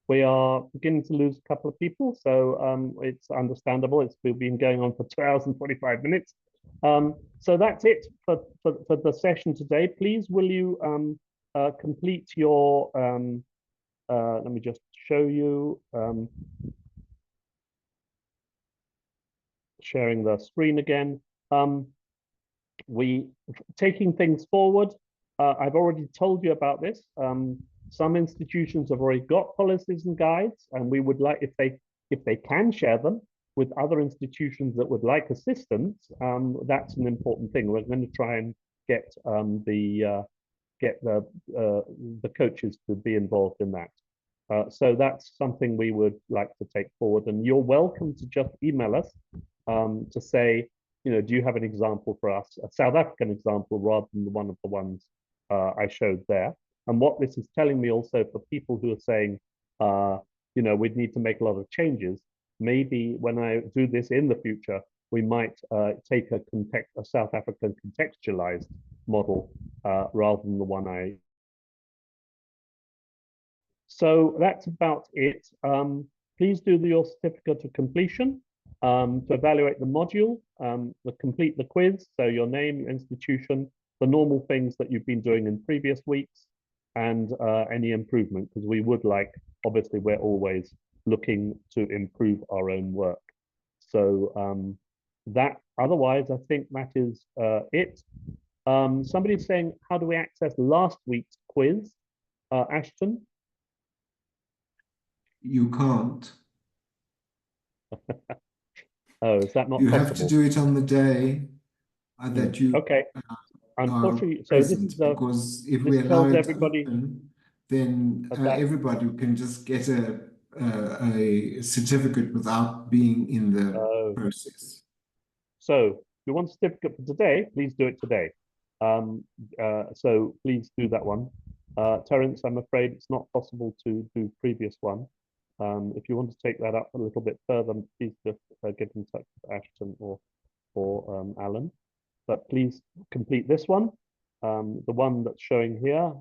We are beginning to lose a couple of people, so it's understandable. We've been going on for 2 hours and 45 minutes. So that's it for the session today. Please, will you complete your let me just show you sharing the screen again. We taking things forward. I've already told you about this. Some institutions have already got policies and guides, and we would like, if they can share them with other institutions that would like assistance, that's an important thing. We're going to try and get the coaches to be involved in that. So that's something we would like to take forward, and you're welcome to just email us to say, you know, do you have an example for us, a South African example rather than one of the ones I showed there. And what this is telling me also for people who are saying, you know, we'd need to make a lot of changes, maybe when I do this in the future, we might take a South African contextualized model rather than the one I. So that's about it. Please do your certificate of completion to evaluate the module, complete the quiz, so your name, your institution, the normal things that you've been doing in previous weeks, and any improvement, because we would like, obviously we're always looking to improve our own work. So otherwise, I think that is it. Somebody's saying, how do we access last week's quiz? Ashton? You can't. Oh, is that not You possible? have to do it on the day that you okay. Unfortunately, so this present, is because if this we allow tells it everybody open, then everybody can just get a certificate without being in the process. So if you want a certificate for today, please do it today. So please do that one. Terence, I'm afraid it's not possible to do previous one. If you want to take that up a little bit further, please just get in touch with Ashton or Alan. But please complete this one. The one that's showing here,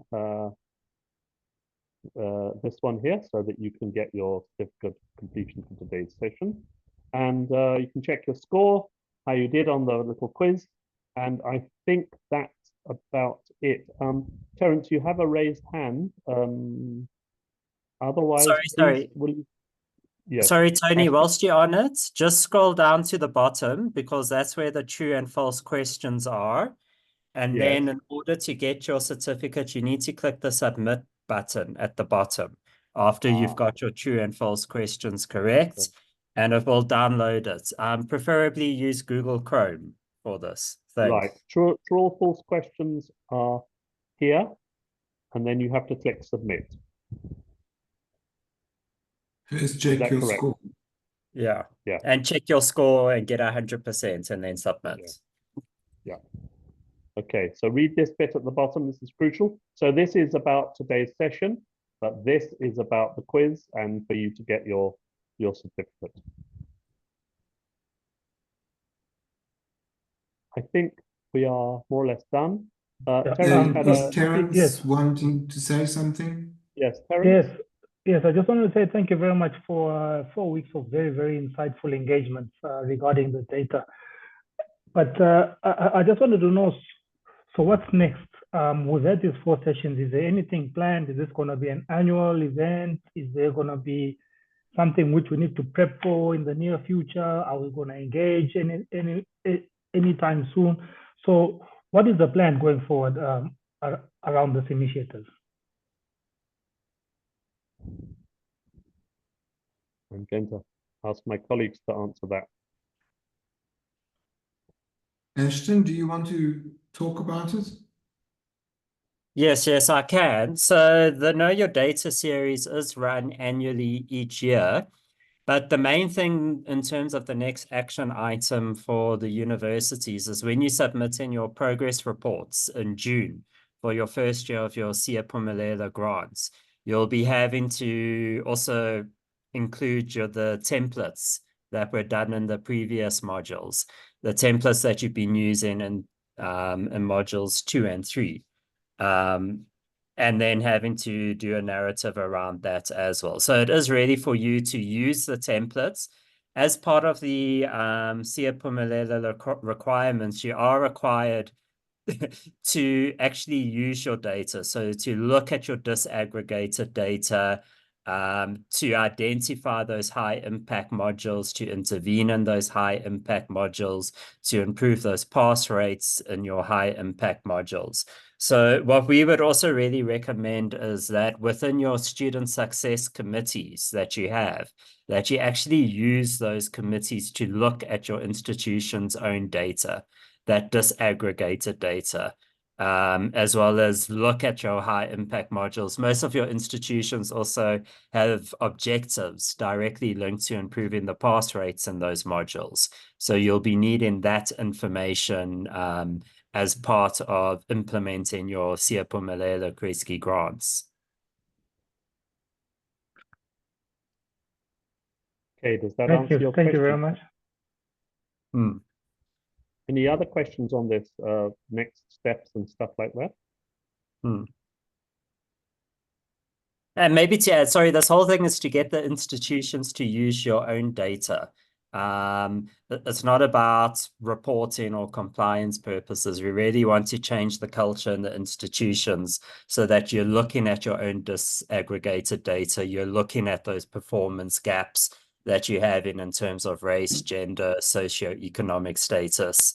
this one here, so that you can get your certificate of completion for today's session. And you can check your score, how you did on the little quiz. And I think that's about it. Terence, you have a raised hand. Otherwise, Sorry. will you? Yes. Sorry, Tony, whilst you're on it, just scroll down to the bottom, because that's where the true and false questions are. And then in order to get your certificate, you need to click the submit button at the bottom after you've got your true and false questions correct, and it will download it. Preferably use Google Chrome for this thing. Right. True or false questions are here, and then you have to click submit. First, check your score. Yeah. Yeah. And check your score and get 100% and then submit. Yeah. Okay, so read this bit at the bottom. This is crucial. So this is about today's session, but this is about the quiz and for you to get your certificate. I think we are more or less done. Is Terence wanting to say something? Yes, Terence? Yes, I just wanted to say thank you very much for 4 weeks of very, very insightful engagements regarding the data. But I just wanted to know, so what's next? We've had these 4 sessions. Is there anything planned? Is this going to be an annual event? Is there going to be something which we need to prep for in the near future? Are we going to engage anytime soon? So what is the plan going forward around this initiative? I'm going to ask my colleagues to answer that. Ashton, do you want to talk about it? Yes, I can. So the Know Your Data series is run annually each year. But the main thing in terms of the next action item for the universities is when you submit in your progress reports in June for your first year of your Siyaphumelela grants, you'll be having to also include the templates that were done in the previous modules, the templates that you've been using in modules 2 and 3. And then having to do a narrative around that as well. So it is ready for you to use the templates. As part of the Siyaphumelela requirements, you are required to actually use your data. So to look at your disaggregated data, to identify those high impact modules, to intervene in those high impact modules, to improve those pass rates in your high impact modules. So what we would also really recommend is that within your student success committees that you have, that you actually use those committees to look at your institution's own data, that disaggregated data, as well as look at your high impact modules. Most of your institutions also have objectives directly linked to improving the pass rates in those modules. So you'll be needing that information as part of implementing your Siyaphumelela Kreisky grants. Okay, does that answer your question? Thank you very much. Any other questions on this, next steps and stuff like that? And maybe to add, sorry, this whole thing is to get the institutions to use your own data. It's not about reporting or compliance purposes. We really want to change the culture in the institutions so that you're looking at your own disaggregated data. You're looking at those performance gaps that you have in terms of race, gender, socioeconomic status.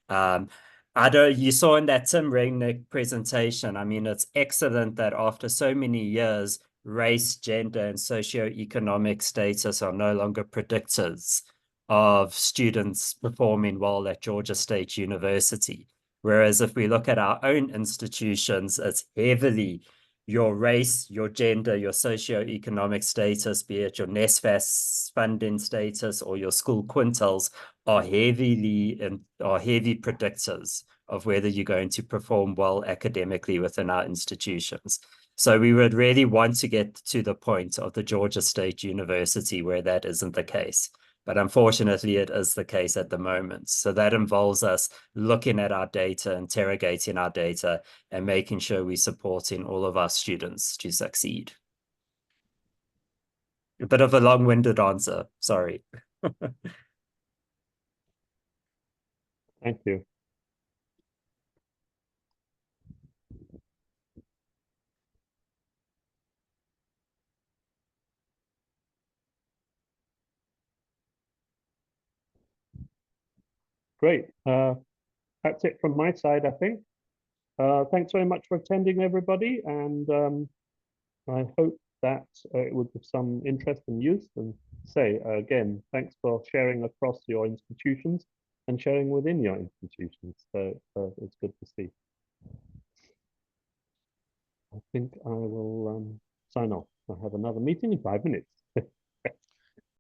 You saw in that Tim Regnick presentation, I mean, it's excellent that after so many years, race, gender, and socioeconomic status are no longer predictors of students performing well at Georgia State University. Whereas if we look at our own institutions, it's heavily your race, your gender, your socioeconomic status, be it your NSFAS funding status or your school quintiles, are heavy predictors of whether you're going to perform well academically within our institutions. So we would really want to get to the point of the Georgia State University where that isn't the case. But unfortunately, it is the case at the moment. So that involves us looking at our data, interrogating our data, and making sure we're supporting all of our students to succeed. A bit of a long-winded answer, sorry. Thank you. Great. That's it from my side, I think. Thanks very much for attending, everybody, and I hope that it was of some interest and use. And again, thanks for sharing across your institutions and sharing within your institutions. So it's good to see. I think I will sign off. I have another meeting in 5 minutes.